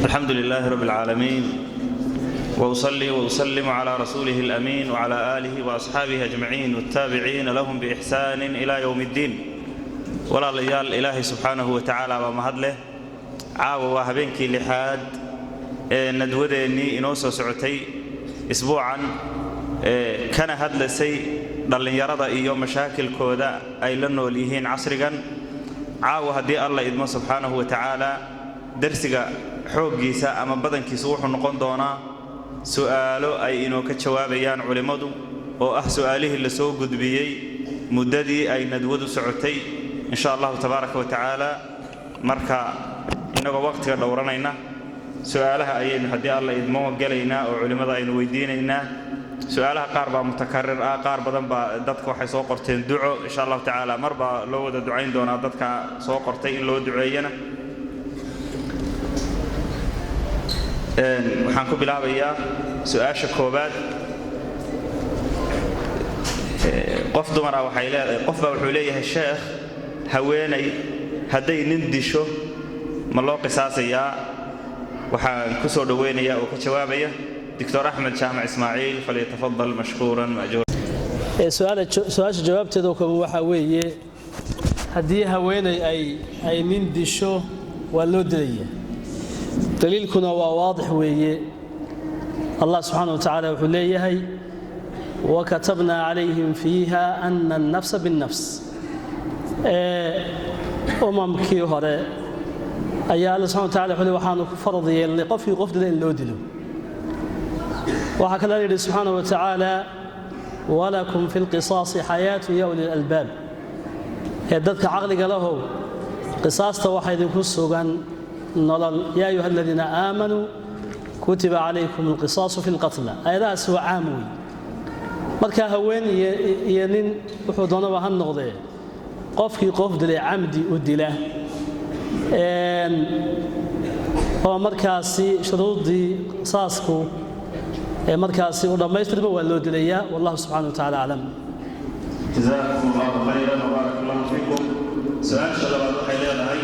الحمد لله رب العالمين وأصلي وأسلم على رسوله الأمين وعلى آله وأصحابه أجمعين والتابعين لهم بإحسان إلى يوم الدين ولا ليال إلهي سبحانه وتعالى ومهد له عاو وهبينك لحاد ندودني إنوسو سعتي أسبوعا كان هذا السي ضلن يرضى إيو مشاكل كودا أي لنو ليهين عصرقا عاو هدي الله إدمو سبحانه وتعالى درسك حوجيسا أما بدن كيسوح نقون دونا سؤاله أي إنه كجوابيان علماء أو سؤاله اللي سوق دبيي مددي أي ندود سعتي إن شاء الله تبارك وتعالى مركا إنه وقت دورنا سؤالها أي هدي الله إدمو قلينا أو علماء أي ويديننا سؤالها قاربة متكرر قاربة دتك وحي سوق قرتين دعو إن شاء الله تعالى مربى لو دعين دونا دتك سوق قرتين لو دعينا waxaan ku bilaabayaa su'aasha koobaad qof dumar ah waxay leedahay qofba wuxuu leeyahay sheekh haweenay haday nin disho ma loo qisaasayaa waxaan ku soo dhaweynayaa oo ka jawaabaya دكتور أحمد جامع إسماعيل فليتفضل مشكورا مأجورا. سؤال جوابته waxa weeye hadii haweenay ay nin disho waa loo dilayaa دليلكنا واضح ويه الله سبحانه وتعالى وحليه وكتبنا عليهم فيها أن النفس بالنفس كي هراء أي الله سبحانه وتعالى وحليه وحانه فرضي اللي قف دلين لو دلو وحكى الله سبحانه وتعالى ولكم في القصاص حياة يا أولي الألباب يددك عقلك له قصاص توحيد كسوغان يا أيها الذين آمنوا كتب عليكم القصاص في القتلى هذا سوى عاموي marka haween iyo nin wuxuu doonaba han noqday qofkii qof dilay camdi u dila oo markaasi shuruudii saasku markaasi u dhameystirba waa loo dilayaa wallahu subhanahu wa ta'ala alam جزاكم الله خيرا وبارك الله فيكم سؤال شباب waxay leedahay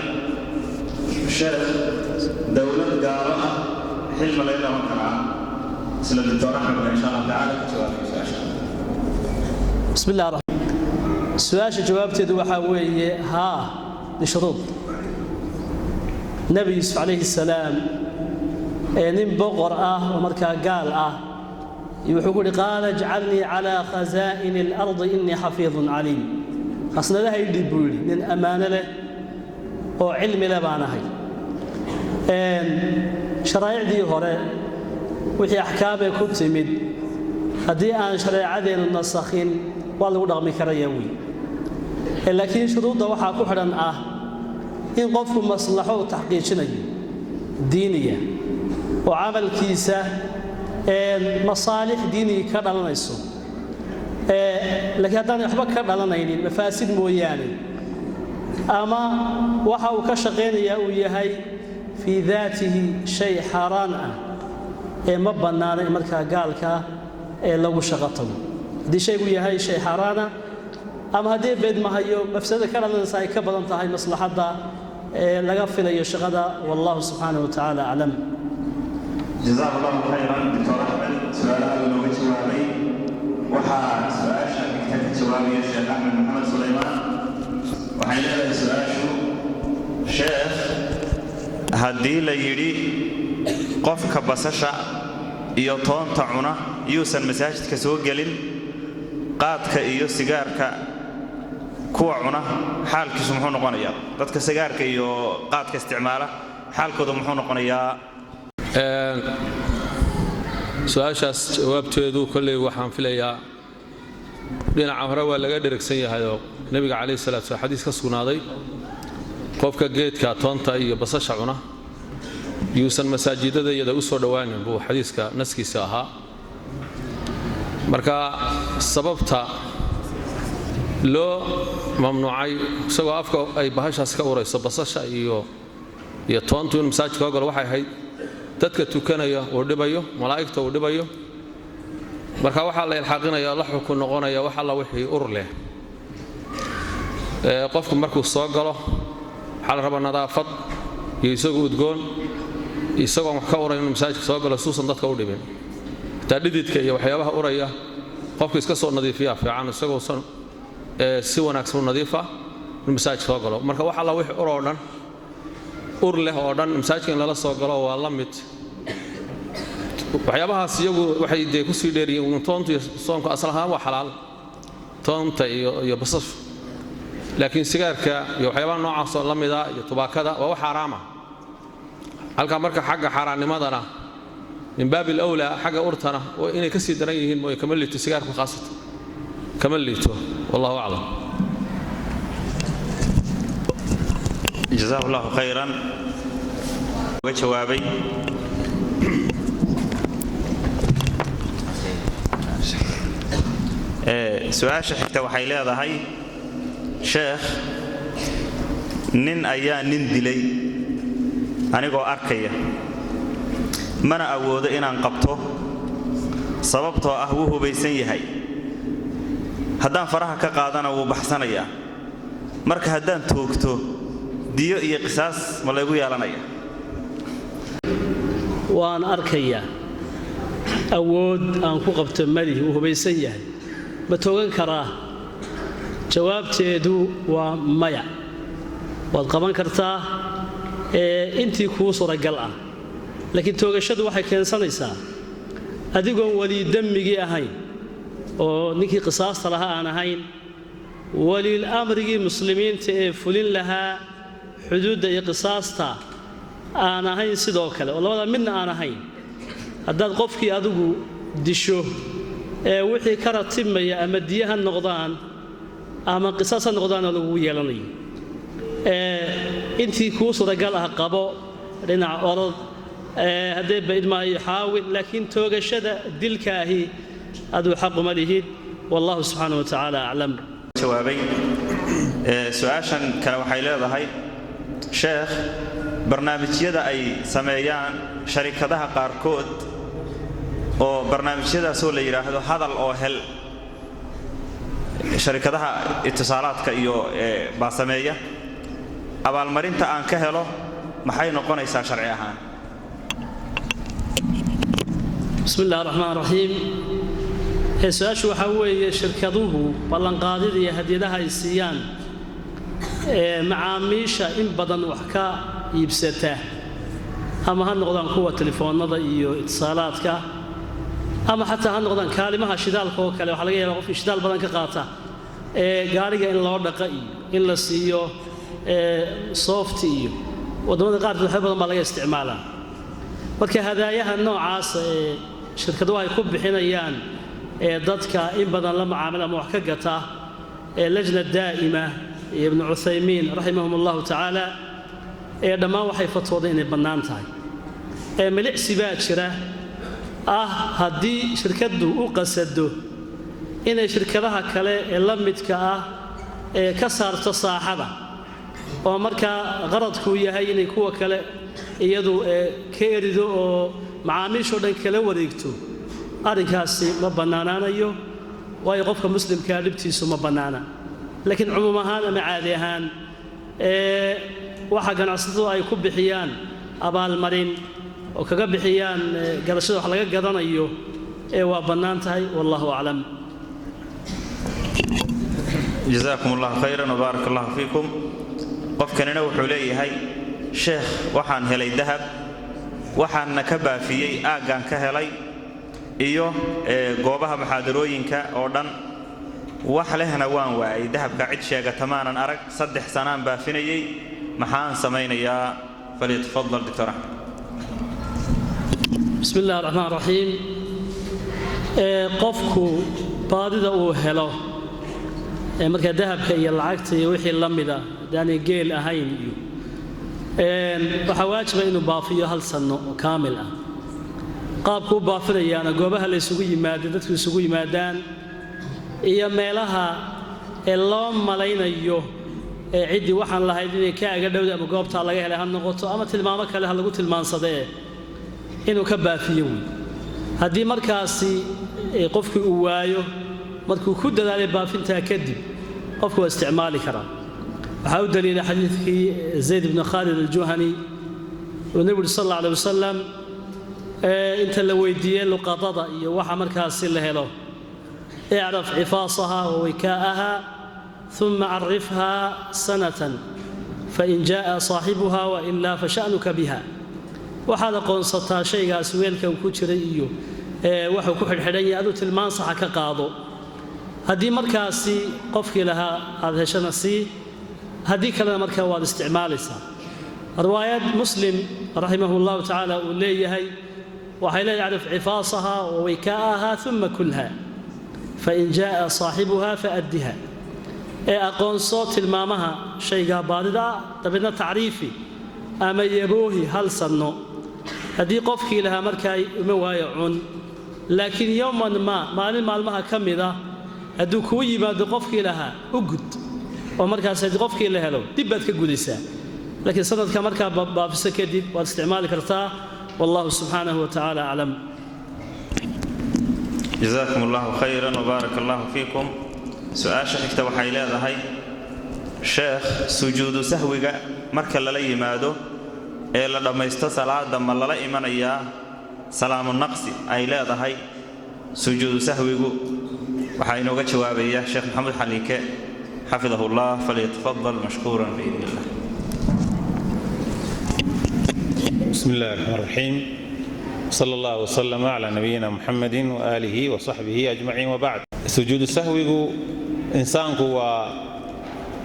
شيخ دولة قارئة حلم ليلة وكرام سيد الدكتور أحمد إن شاء الله تعالى جواب بسم الله الرحمن الرحيم سؤال جوابته waxa weeye ها لشروط نبي يوسف عليه السلام nin boqor ah oo markaa gaal ah wuxuu ku qala ij'alni ala khaza'in al-ard inni hafizun alim asnadaha idibuli nin amaana leh oo cilmi leh baanahay sharaa'icdii hore wixii ahkaam ay ku timid hadii aan sharaa'icadeen nasakhin waa lagu dhaqmi karayaa wi laakiin shuruudda waxa ku xiran ah in qofku maslaxo taxqiijinayo diiniya oo amalkiisa مصالح ديني كدلنيسو لكن هذان waxba ka dhalanaynin mafaasid mooyaane ama waxa uu ka shaqeynaya uu yahay fi dhaatihi shay haran ma banaana marka gaalka lagu shaqato hadii shaygu yahay shay harana ama hadii beed ma hayo mafsada ka dhalanaysa ay ka badan tahay maslaxada laga filayo shaqada wallahu subhanahu wa ta'ala alam جزاه الله خيرا دكتور أحمد سؤاله لو جوابي وحا سؤال كتاب جوابي الشيخ أحمد محمد سليمان وحيلا سؤال شيخ هدي ليري قفك بسشا iyo toonta cuna yuusan masaajidka soo galin qaadka iyo sigaarka kuwa cuna xaalkiisu muxuu noqonayaa dadka sigaarka iyo qaadka isticmaala xaalkooda muxuu noqonayaa su'aashaas jawaabteedu kulli waxaan filayaa dhinaca hore waa laga dheregsan yahay oo nabiga kaleey salaatu xadiis ka sugnaaday qofka geedka toonta iyo basasha cuna yuusan masaajidada iyada u soo dhawaanin buu xadiiska naskiisa ahaa marka sababta loo mamnuucay isagoo afka ay bahashaas ka urayso basasha iyo toontu in masaajidka galo waxay ahayd dadka tukanaya oo dhibayo malaa'ikta oo dhibayo marka waxa la ilxaqinaya la xukun noqonaya waxa la wixii ur leh qofku markuu soo galo waxa la rabaa nadaafad iyo isagu udgoon isagoo wax ka uraya inuu masaajidka soo galo suusan dadka u dhibin taa dhididka iyo waxyaabaha uraya qofka iska soo nadiifiya fiican isagoo si wanaagsan u nadiifa inuu masaajidka soo galo marka waxa la wixii ur oo dhan ur leh oo dhan masaajidka in lala soo galo waa la mid waxyaabahaas iyagu waxay ku sii dheeriyeen toonta iyo soonka asal ahaan waa xalaal toonta iyo basasha laakiin sigaarka iyo waxyaabaha noocaas oo la mid ah iyo tubaakada waa wax xaraam ah halka marka xagga xaraanimadana min baabil awla xagga urtana oo inay ka sii daran yihiin mooy kama liito sigaarka khaasatan kama liito wallahu a'lam jazakallahu khayran jawaabay su'aasha xigta waxay leedahay sheekh nin ayaa nin dilay anigoo arkaya mana awoodo inaan qabto sababtoo ah wuu hubaysan yahay haddaan faraha ka qaadana wuu baxsanayaa marka haddaan toogto diyo iyo qisaas ma laygu yeelanaya waan arkayaa awood aan ku qabto malihi wuu hubaysan yahay ma toogan karaa jawaabteedu waa maya waad qaban kartaa intii kuu suuragal ah laakiin toogashadu waxay keensanaysaa adigoon wali dammigii ahayn oo ninkii qisaasta lahaa aan ahayn waliil amrigii muslimiinta ee fulin lahaa xuduudda iyo qisaasta aan ahayn sidoo kale oo labada midna aan ahayn haddaad qofkii adigu disho wixii ka ratibmaya ama diya ha noqdaan ama qisaas ha noqdaanoo lagu yeelanayo intii kuu suuragal ah qabo dhinaca orod haddee baidmaayo xaawil laakiin toogashada dilkaahi aduu xaquma lihid wallahu subxaanahu wa tacaala aclam jawaabay su'aashan kale waxay leedahay sheekh barnaamijyada ay sameeyaan sharikadaha qaarkood oo barnaamijyadaasoo la yidhaahdo hadal oo hel sharikadaha itisaalaadka iyo baa sameeya abaalmarinta aan ka helo maxay noqonaysaa sharci ahaan بسم الله الرحمن الرحيم سؤال waxa weeye shirkaduhu ballanqaadida hadiyadaha ay siiyaan macaamiisha in badan wax ka iibsata ama ha noqdaan kuwa telefoonada iyo itisaalaadka ama xataa ha noqdaan kaalimaha shidaalka oo kale waxa laga yaabaa qof shidaal badan ka qaata gaariga in loo dhaqa iyo in la siiyo soft iyo wadamada qaar wax badan baa laga isticmaalaa marka hadaayaha noocaas shirkaduhu ay ku bixinayaan dadka in badan la macaamil ama wax ka gata lajna daa'ima ibn Uthaymin rahimahumullahu ta'ala dhammaan waxay fatwoodeen inay bannaan tahay milicsi baa jira haddii shirkadu u qasado inay shirkadaha kale la midka ka saarto saaxada oo marka qaradku yahay inay kuwa kale iyadu ka erido oo macaamiisho dhan kala wareegto arrinkaasi ma bannaanaanayo waayo qofka muslimka dhibtiisu ma bannaana laakiin cumuum ahaan ama caadi ahaan waxa ganacsatadu ay ku bixiyaan abaalmarin oo kaga bixiyaan garashada wax laga gadanayo waa bannaan tahay wallahu aclam jazakumullahu khayran wa barakallahu fiikum qofkanina wuxuu leeyahay sheekh waxaan helay dahab waxaanna ka baafiyey aaggaan ka helay iyo goobaha muxaadarooyinka oo dhan wax lehna waan waayay dahabka cid sheegata maanan arag 3 sanaan baafinayay maxaan samaynayaa falyatafadal doctor بسم الله الرحمن الرحيم qofku baadida uu helo marka dahabka iyo lacagta iyo wixii la mid ah daani geel ahayn iyo waxa waajiba inuu baafiyo hal sano oo kaamil ah qaabku baafinayaana goobaha la isugu yimaado dadku isugu yimaadaan iyo meelaha loo malaynayo cidii waxaan lahayd inay ka aga dhowda ama goobta laga helay ha noqoto ama tilmaamo kale ha lagu tilmaansadee inuu ka baafiyo haddii markaasi qofkii uu waayo markuu ku dadaalay baafintaa kadib qofku waa isticmaali karaa waxaa u daliila xadiidkii zayd ibn khalid al-juhani والنبي صلى الله عليه وسلم انت اللي ويديه لقطضة وحا مركز له اعرف عفاصها ووكاءها ثم عرفها سنة فإن جاء صاحبها وإلا فشأنك بها وهذا قنصتها شيء سويلك وكجري وحو كحل حدني أدو تلمان صح كقاضو هدي مركاسي قفك لها هذا شنسي هدي كلام مركا واد استعمالها رواية مسلم رحمه الله تعالى وليه هي وحي لا يعرف عفاصها ووكاءها ثم كلها فإن جاء صاحبها فأدها أقون صوت المامها شيء باردا تبنا تعريفي أما يبوهي هل صنو هدي قفك لها مركاي موايعون لكن يوما ما المالمها كم ذا هدو كوي بعد قفك لها أجد ومركز هدي قفك لها له تبت كجوديسا لكن سند كمركز بافسك دي واستعمال كرتا والله سبحانه وتعالى أعلم. جزاكم الله خيرا وبارك الله فيكم. سؤال شيخ وحيلا هاي شيخ سجود سهوك مركز لا يمادو إلا لما يستصل عدم لا إيمانيا سلام النقص أي لا هاي سجود سهوك وحينوك جوابية شيخ محمد حليكة حفظه الله فليتفضل مشكورا بإذن الله. بسم الله الرحمن الرحيم صلى الله وسلم على نبينا محمد وآله وصحبه أجمعين وبعد. سجود السهو إنسانك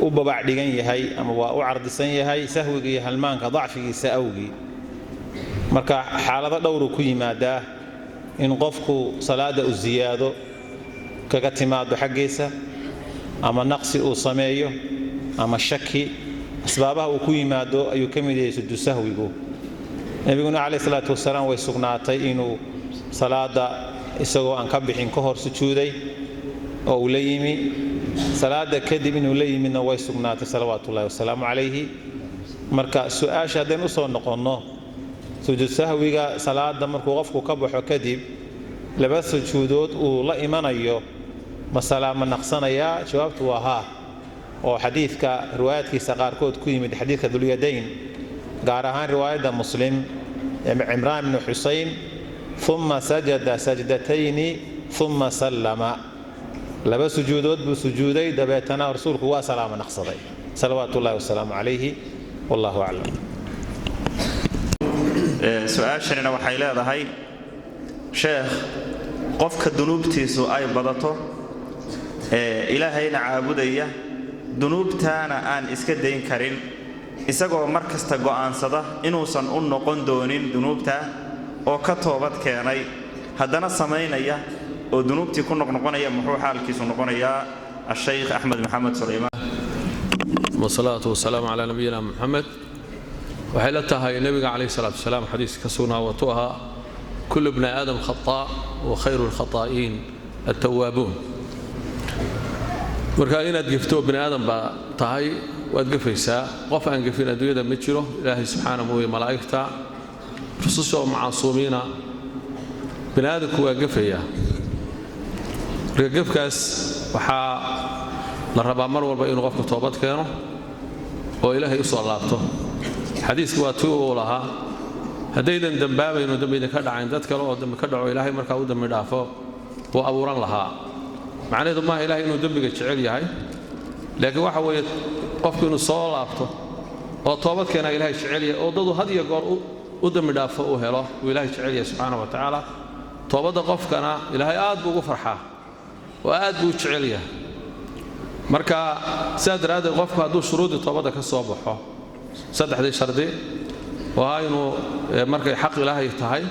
وبعد يهي أما وعرض سنيهي سهوي هلمانك ضعفي سأوي مركا حالة دور كي ماده إن قفكو صلاة الزيادة كاعتماد حقيسة أما نقص أصميه أما الشكي أسبابه كي ماده يكمل سجود السهو نبينا عليه الصلاة والسلام ويسقناتي إنه صلاة isagoo aan ka bixin ka hor sujuuday oo uu la yimi salaada kadib inuu la yimina way sugnaatay salawaatullaahi wasalaamu calayhi. marka su'aasha haddeen u soo noqonno sujuud sahwiga salaada markuu qofku ka baxo kadib laba sujuudood uu la imanayo ma salaama naqsanayaa? jawaabtu waa haa, oo xadiidka riwaayadkiisa qaarkood ku yimid xadiidka dulyadayn gaar ahaan riwaayadda muslim cimraan ibnu xuseyn ثم سجد سجدتين ثم سلم لبا سجودود بسجودي دبيتنا رسولك وسلام نقصدي صلوات الله والسلام عليه والله أعلم. سؤال شنو waxay leedahay sheekh qofka dunuubtiisu ay badato ilaahayna caabudaya dunuubtaana aan iska dayn karin isagoo markasta go'aansada inuusan u noqon doonin dunuubta oo ka toobad keenay haddana sameynaya oo dunuubtii ku noqnoqonaya muxuu xaalkiisu noqonayaa? الشيخ أحمد محمد سليمان. والصلاة والسلام على نبينا محمد. وحيلتها النبي عليه الصلاة والسلام حديث كسونا وتوها كل ابن آدم خطاء وخير الخطائين التوابون. مركائنا تقفتوا ابن آدم بتهاي وتقفيسا قف أن قفين أدوية متجره إلهي سبحانه وملائكته خصوصا معصومين بنادك وقفية قفكاس وحا لربا مر والبا إنه قفك توبت كانوا وإلهي يصل لابته حديث واتوه لها هديدا دنبابا إنه دنبي كدع عن ذاتك لو دنبي كدعوا إلهي مركا ودنبي دافو وأبوران لها معنى ما إلهي إنه دنبي كتشعلي هاي لكن واحد قفك إنه صلى لابته وطوبت كان إلهي شعلي وضده هدي يقول ودم دافع وهلا وإلهي تعالى سبحانه وتعالى توبة قفكنا إلهي آد بوجو فرحة وآد بوجو تعالى مركا سادر هذا قفك هذو شروط توبة كالصباح سادح هذه شردي وهاي إنه مركا حق إلهي تهاي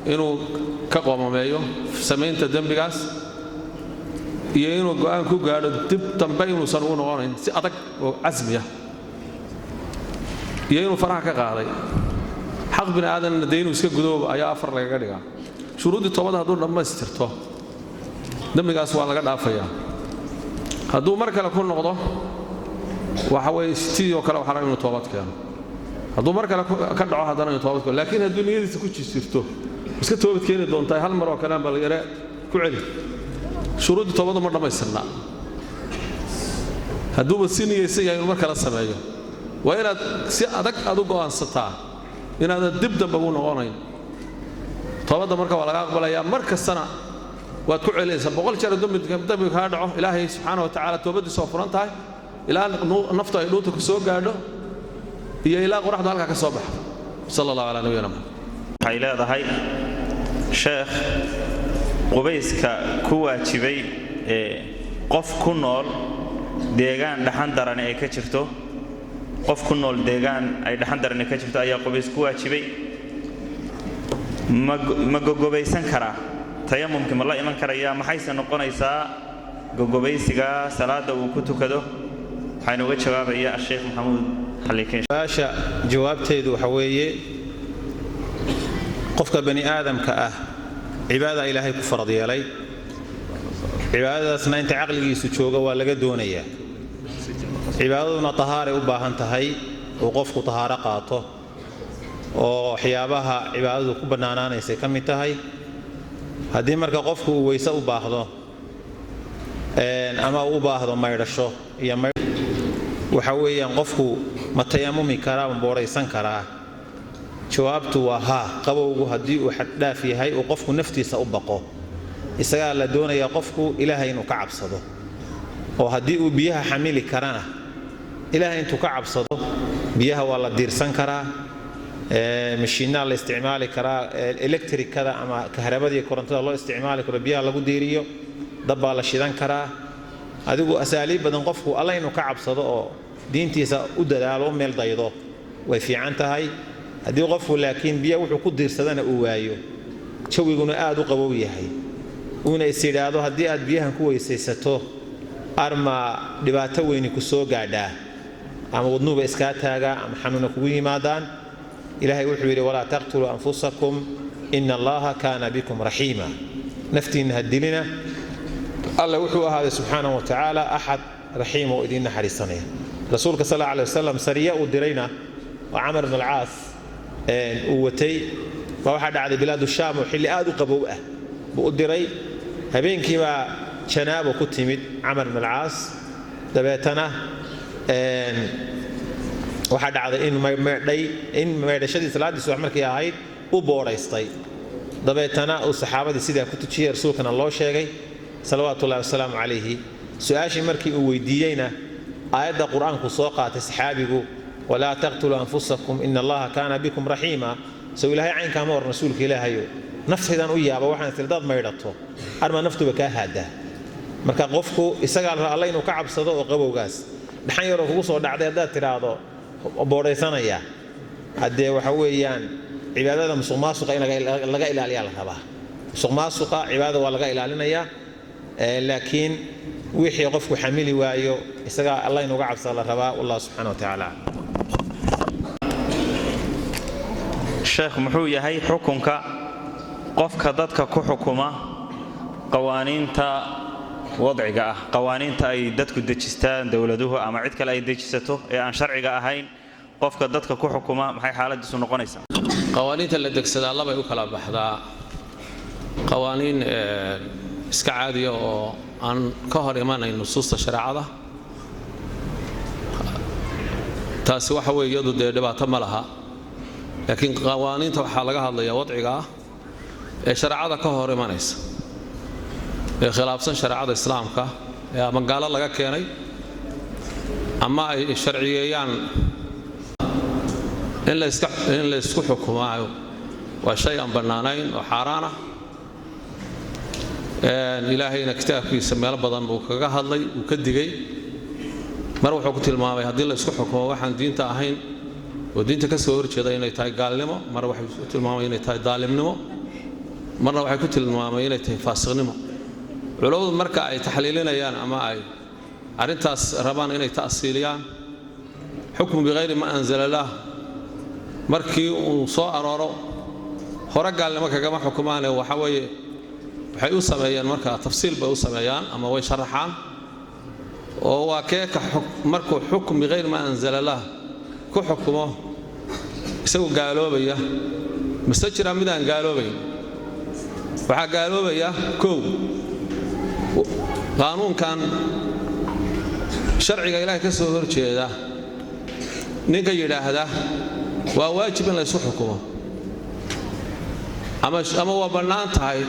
إنه كقوم مايو سمين تدم بجاس ينو قان كو قاعد تب تنبين وصنون وارين سأتك عزمية ينو فرح كقاضي حق بن آدم ندينه يسكت جذوب أيا أفر لك كذا شروط التوبة هذول لما استرتوا دم جاس ولا قد عفيا هذول مركل كل نقطة وحوي ستي وكلا وحرام من التوبة كان هذول مركل كدعوا هذا من التوبة لكن الدنيا دي تكوش استرتوا بس كتوبة كين دون تاي هل مرة كلام بالغير كعلي شروط التوبة مرة ما يسمع هذول السنة يسيا مركل السماية وإلى سأدك هذول قوان ستا inaadan dib dambe ugu noqonayn toobadda marka waa laga aqbalayaa mar kastana waad ku celinaysaa boqol jeer dambi kaa dhaco ilaahay subxaana wa tacaala toobaddiisa oo furan tahay ilaa nafta ay dhuunta ku soo gaadho iyo ilaa qoraxdu halkaa ka soo baxdo sala allahu calaa nabiyina maxamed waxay leedahay sheekh qubayska ku waajibay qof ku nool deegaan dhaxan daran ay ka jirto qof ku nool deegaan ay dhaxan daran ka jirto ayaa qubays ku waajibay ma gogobaysan karaa tayamumkii ma la iman karayaa maxayse noqonaysaa gogobaysiga salaada uu ku tukado waxaynu uga jawaabaya sheekh maxamuud xaliikin baasha jawaabteedu waxa weeye qofka bani aadamka ah cibaada ilaahay ku farad yeelay cibaadadaasna inta caqligiisu jooga waa laga doonayaa cibaadaduna tahaaray u baahan tahay oo qofku tahaaro qaato oo waxyaabaha cibaadadu ku bannaanaanaysay ka mid tahay haddii marka qofku uu weyse u baahdo ama uu u baahdo maydhasho iyo waxa weeyaan qofku ma tayamumi karaa ma booraysan karaa jawaabtu waa haa qabowgu haddii uu xaddhaaf yahay uu qofku naftiisa u baqo isagaa la doonayaa qofku ilaahay inuu ka cabsado oo haddii uu biyaha xamili karana ilaahay intuu ka cabsado biyaha waa la diirsan karaa mashiinaa la isticmaali karaa electricada ama kahrabadii korontada loo isticmaali karo biyaha lagu diiriyo dab baa la shidan karaa adigu asaaliib badan qofku alla inuu ka cabsado oo diintiisa u dadaalo u meel daydo way fiican tahay haddii qofku laakiin biyo wuxuu ku diirsadana uu waayo jawiguna aad u qabow yahay uuna is yidhaahdo haddii aad biyahan ku weysaysato arma dhibaato weyni ku soo gaadhaa ama wadnuuba iskaa taagaa ama xanuuna kugu yimaadaan ilaahay wuxuu yidhi walaa taqtuluu anfusakum ina allaha kaana bikum raxiima naftiinna ha dilina alla wuxuu ahaaday subxaanahu wa tacaala axad raxiim oo idiin naxariisanaya rasuulka sal alla alay wasalam sariya uu dirayna oo camar ibn alcaas uu watay baa waxaa dhacday bilaadu shaam oo xilli aad u qabow ah buu u diray habeenkii baa janaabo ku timid camar ibn alcaas dabeetana waxaa dhacday in maydhashadii salaaddiisu wax markay ahayd u booraystay dabeetana uu saxaabadii sidaa ku tujiyey rasuulkana loo sheegay salawaatu ullahi wasalaamu calayhi su-aashii markii uu weydiiyeyna aayadda qur-aanku soo qaatay saxaabigu walaa taqtuluu anfusakum ina allaha kaana bikum raxiima sow ilaahay caynkaama war rasuulka ilaahayo naftaydan u yaaba waxaan tir dad maydhato arma naftuba kaa haadaa marka qofku isagaa la alla inuu ka cabsado oo qabowgaas dhaxan yaroo kugu soo dhacday haddaad tidhaahdo boodhaysanaya haddee waxa weeyaan cibaadada musuq maasuqa in laga ilaaliyaa la rabaa musuq maasuqa cibaadada waa laga ilaalinayaa laakiin wixii qofku xamili waayo isagaa alla inuga cabsada la rabaa wallahu subxaana wa tacaala sheekh muxuu yahay xukunka qofka dadka ku xukuma qawaaniinta wadciga ah qawaaniinta ay dadku dejistaan dowladuhu ama cid kale ay dejisato ee aan sharciga ahayn qofka dadka ku xukuma maxay xaaladiisu noqonaysaa qawaaniinta la degsadaa labay u kala baxdaa qawaaniin iska caadiya oo aan ka hor imanayn nusuusta shareecada taasi waxa weeye iyadu dee dhibaato ma laha laakiin qawaaniinta waxaa laga hadlayaa wadciga ah ee shareecada ka hor imanaysa ee khilaafsan shareecada islaamka ee ama gaalo laga keenay ama ay sharciyeeyaan in la isku xukumaayo waa shay aan bannaanayn oo xaaraan ah ilaahayna kitaabkiisa meelo badan buu kaga hadlay uu ka digay mar wuxuu ku tilmaamay haddii la isku xukumo waxaan diinta ahayn oo diinta ka soo horjeeda inay tahay gaalnimo mar waxay ku tilmaamay inay tahay daalimnimo marna waxay ku tilmaamay inay tahay faasiqnimo culimadu marka ay taxliilinayaan ama ay arrintaas rabaan inay ta'siiliyaan xukmu bighayri ma anzala Allah markii uu soo arooro hore gaalnimo kagama xukumaan waxa weeye waxay u sameeyaan marka tafsiil bay u sameeyaan ama way sharaxaan oo waa keeka markuu xukm bighayri ma anzala Allah ku xukumo isagu gaaloobaya mise jira midaan gaaloobayn waxaa gaaloobaya kow qaanuunkan sharciga ilaahay ka soo horjeeda ninka yidhaahda waa waajib in la isku xukumo ama waa bannaan tahay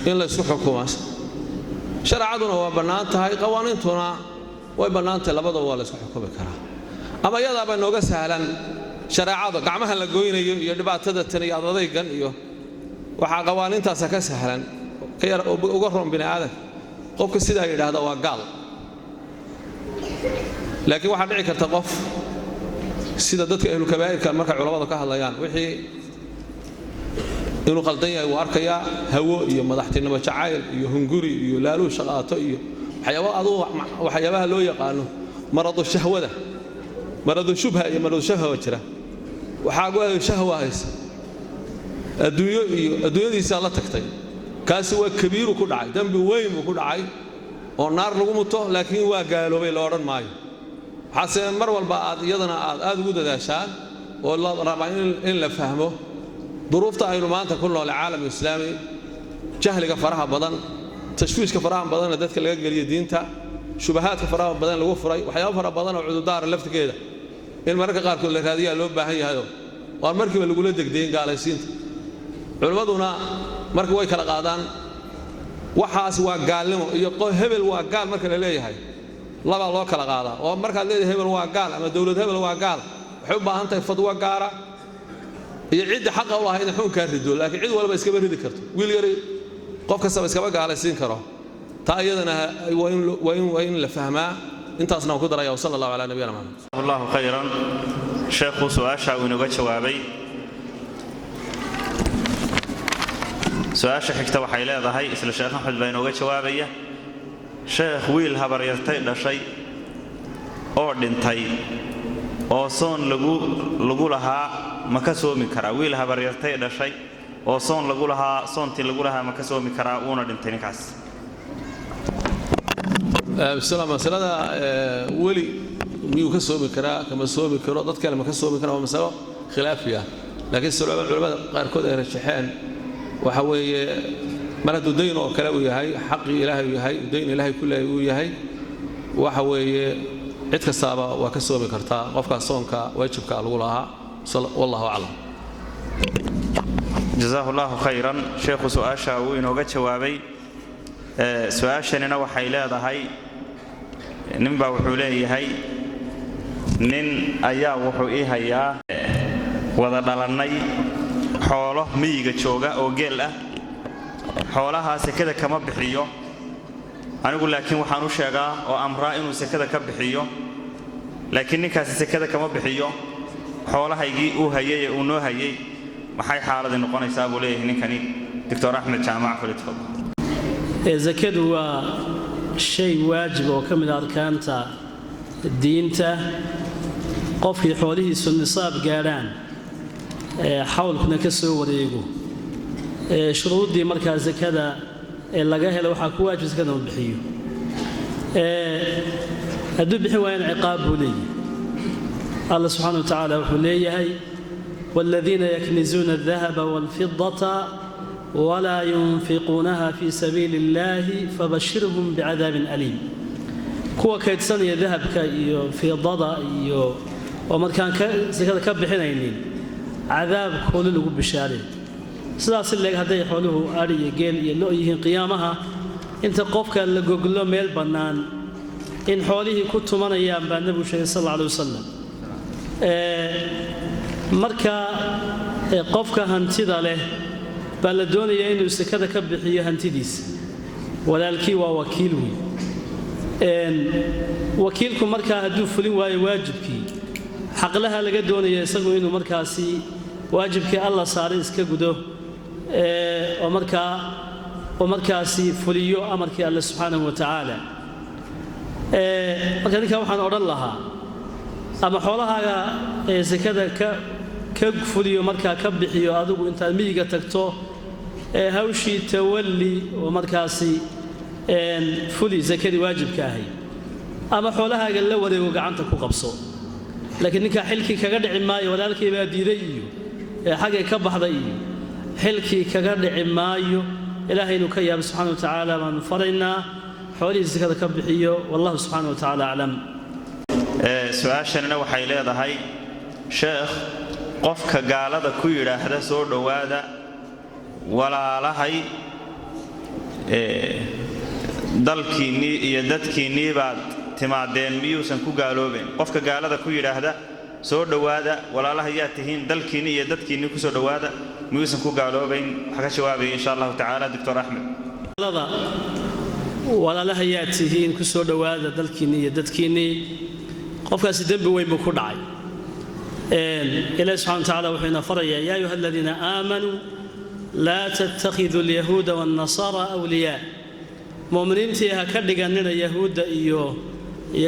in la isku xukumo sharcaduna waa bannaan tahay qawaaniintuna way bannaan tahay labadaba waa la isku xukumi karaa ama iyadaaba nooga sahlan shareecada gacmaha la gooynayo iyo dhibaatada tan iyo adadaygan iyo waxa qawaaniintaas ka sahlan ka yar uga roon bini aadan qofka sidaa yiraahdo waa gaal laakiin waxa dhici karta qof sida dadka ahlu kabaa'irka marka culimadu ka hadlayaan wixii inuu qaldan yahay uu arkaya hawo iyo madaxtinimo jacayl iyo hunguri iyo laalu shaqaato iyo waxyaabaha loo yaqaano maradu shahwada maradu shubha iyo maradu shahwa jira waxa go'ay shahwa haysa adduunyadiisa la tagtay kaasi waa kabiir ku dhacay dambi weyn ku dhacay oo naar lagu muto laakiin waa gaaloobay la oran maayo xaseen mar walba iyadana aad ugu dadaashaan oo la rabaa in la fahmo duruufta aynu maanta ku nool caalamka islaami jahliga faraha badan tashwiishka faraha badan dadka laga galiyo diinta shubahaadka faraha badan lagu furay waxyaabo fara badan oo cududaar laftigeeda in marka qaar kood la raadiyaa loo baahan yahay oo markiiba lagu la degdeyn gaalaysiinta culimaduna marka way kala qaadaan waxaas waa gaalnimo iyo hebel waa gaal marka la leeyahay laba loo kala qaadaa oo marka la leeyahay hebel waa gaal ama dawlad hebel waa gaal waxay u baahan tahay fadwa gaara iyo cid xaq u lahayd xukunka rido laakiin cid walba iska ridi karto wiil yar qof kasta iska gaalaysiin karo taa iyadana waa in la fahmaa intaasna ku daraya sallallahu alayhi nabiyana muhammad Allahu khayran sheekhu su'aasha uu inaga jawaabay su'aasha xigta waxay leedahay isla sheekh Axmed baa inooga jawaabaya sheekh wiil habaryartay dhashay oo dhintay oo soon lagu lahaa ma ka soomi karaa wiil habaryartay dhashay oo soon lagu lahaa soontii lagu lahaa ma ka soomi karaa uuna dhintay ninkaas masalada weli miyuu ka soomi karaa kama soomi karo dad kale ma ka soomi karaa waa masalo khilaafiya laakiin culimada qaarkood ay rajaxeen waxa weeye mar hadduu dayn oo kale uu yahay xaqii ilaahay uu yahay dayn ilaahay ku leeyahay uu yahay waxa weeye cid kastaaba waa ka soomi kartaa qofka soonka waajibka lagu lahaa wallahu a'lam jazaahullahu khayran sheekhu su'aasha uu inooga jawaabay su'aashanina waxay leedahay ninba wuxuu leeyahay nin ayaa wuxuu ii hayaa wada dhalanay xoolo miyiga jooga oo geel ah xoolaha sekada kama bixiyo anigu laakiin waxaan u sheegaa oo amraa inuu sekada ka bixiyo laakiin ninkaas sekada kama bixiyo xoolahaygii uu hayay uu noo hayay maxay xaaladii noqonaysaa buu leeyahay ninkani Dr. Ahmed Jaamac Falitfad zakadu waa shay waajib oo kamid ah arkaanta diinta qofkii xoolihiisu nisaab gaaraan xawlkuna ka soo wareego shuruudii markaa zakada laga helo waxa ku waajib zakada uu bixiyo hadduu bixin waayana ciqaab buu leeyahay Allah subhanahu wa ta'ala wuxuu leeyahay والذين يكنزون الذهب والفضة ولا ينفقونها في سبيل الله فبشرهم بعذاب أليم كوا كيدسان ذهبك في الضضاء ومركان زكاة كبحنين عذاب كل له بشاري سلاس اللي هذا يحوله أري جيل يلويه قيامها أنت قفك اللي جوجل ميل بنان إن حوله كنت من أيام بالنبي صلى الله عليه وسلم marka qofka hantida leh baa la doonayaa inuu sakada ka bixiyo hantidiisa walaalkii waa wakiil wakiilku marka hadduu fulin waayo waajibkii xaqlaha laga doonayaa isagu inuu markaasi waajibkii Allah saaray iska gudo oo markaasi fuliyo amarkii Allah subhanahu wa ta'ala marka ninka waxaan oran lahaa ama xoolahaaga zakada ka fuliyo marka ka bixiyo adigu inta miyiga tagto hawshii tawalli oo markaasi fuli zakadi waajibka ahay ama xoolahaaga la wareego gacanta ku qabso laakiin ninka xilkii kaga dhici maayo walaalkii baa diiday iyo xagee ka baxday iyo xilkii kaga dhici maayo ilaahay inuu ka yaab subhanahu wa ta'ala baan faraynaa xoolihii zakada ka bixiyo wallahu subhanahu wa ta'ala a'lam su'aashana waxay leedahay sheekh qofka gaalada ku yiraahda soo dhawaada walaalahay dalkiinii iyo dadkiinii baad timaadeen miyuusan ku gaaloobeen qofka gaalada ku yiraahda soo dhawaada walaalaha yaa tihiin dalkiinii iyo dadkiinii ku soo dhawaada miyuusan ku gaaloobeen waxa ka jawaabay insha Allah ta'ala Dr. Ahmed walaalaha yaa tihiin ku soo dhawaada dalkiinii iyo dadkiinii qofkaasi dambi weyn buu ku dhacay إلهي سبحانه وتعالى وحين فريا يا أيها الذين آمنوا لا تتخذوا اليهود والنصارى أولياء مؤمنين تيها كردقاننا يهود إيو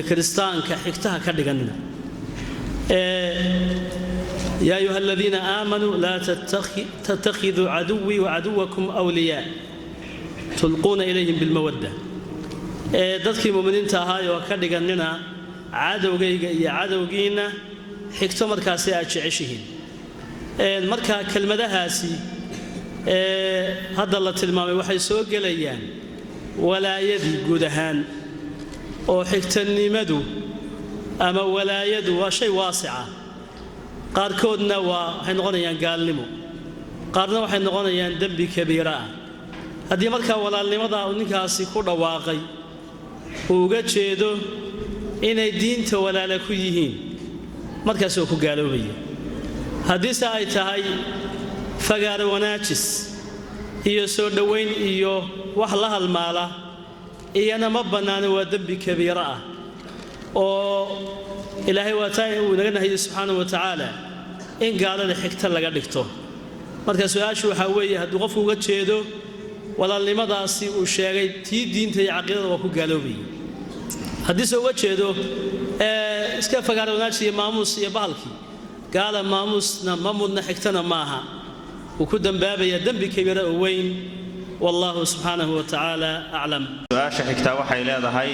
كريستان كحكتها كردقاننا يا أيها الذين آمنوا لا تتخذوا عدوي وعدوكم أولياء تلقون إليهم بالمودة dadkii muuminiinta ahaa oo ka dhiganina cadowgayga iyo cadowgiina xigto markaasi aad jeceshihiin marka kelmadahaasi hadda la tilmaamay waxay soo gelayaan walaayadii guud ahaan oo xigtanimadu ama walaayadu waa shay waasica qaarkoodna waxay noqonayaan gaalnimo qaarna waxay noqonayaan dambi kabiira ah haddii markaa walaalnimada ninkaasi ku dhawaaqay uga jeedo inay diinta walaala ku yihiin markaas oo ku gaaloobaya haddiise ay tahay fagaaro wanaajis iyo soo dhowayn iyo wax la halmaala iyana ma bannaana waa dembi kabiira ah oo ilaahay waataa uu naga nahiyo subxaanahu wa tacaala in gaalada xigta laga dhigto marka su-aashu waxaa weeye hadduu qofku uga jeedo walaalnimadaasi uu sheegay tii diinta iyo caqiidada waa ku gaaloobaya haddiise uga jeedo iska fagaaro wanaajis iyo maamuus iyo bahalkii gaala maamuusna ma mudna xigtana maaha wuu ku dambaabaya dembi kabiira oo weyn wallahu subxaanahu wa tacaala aclam su-aasha xigtaa waxay leedahay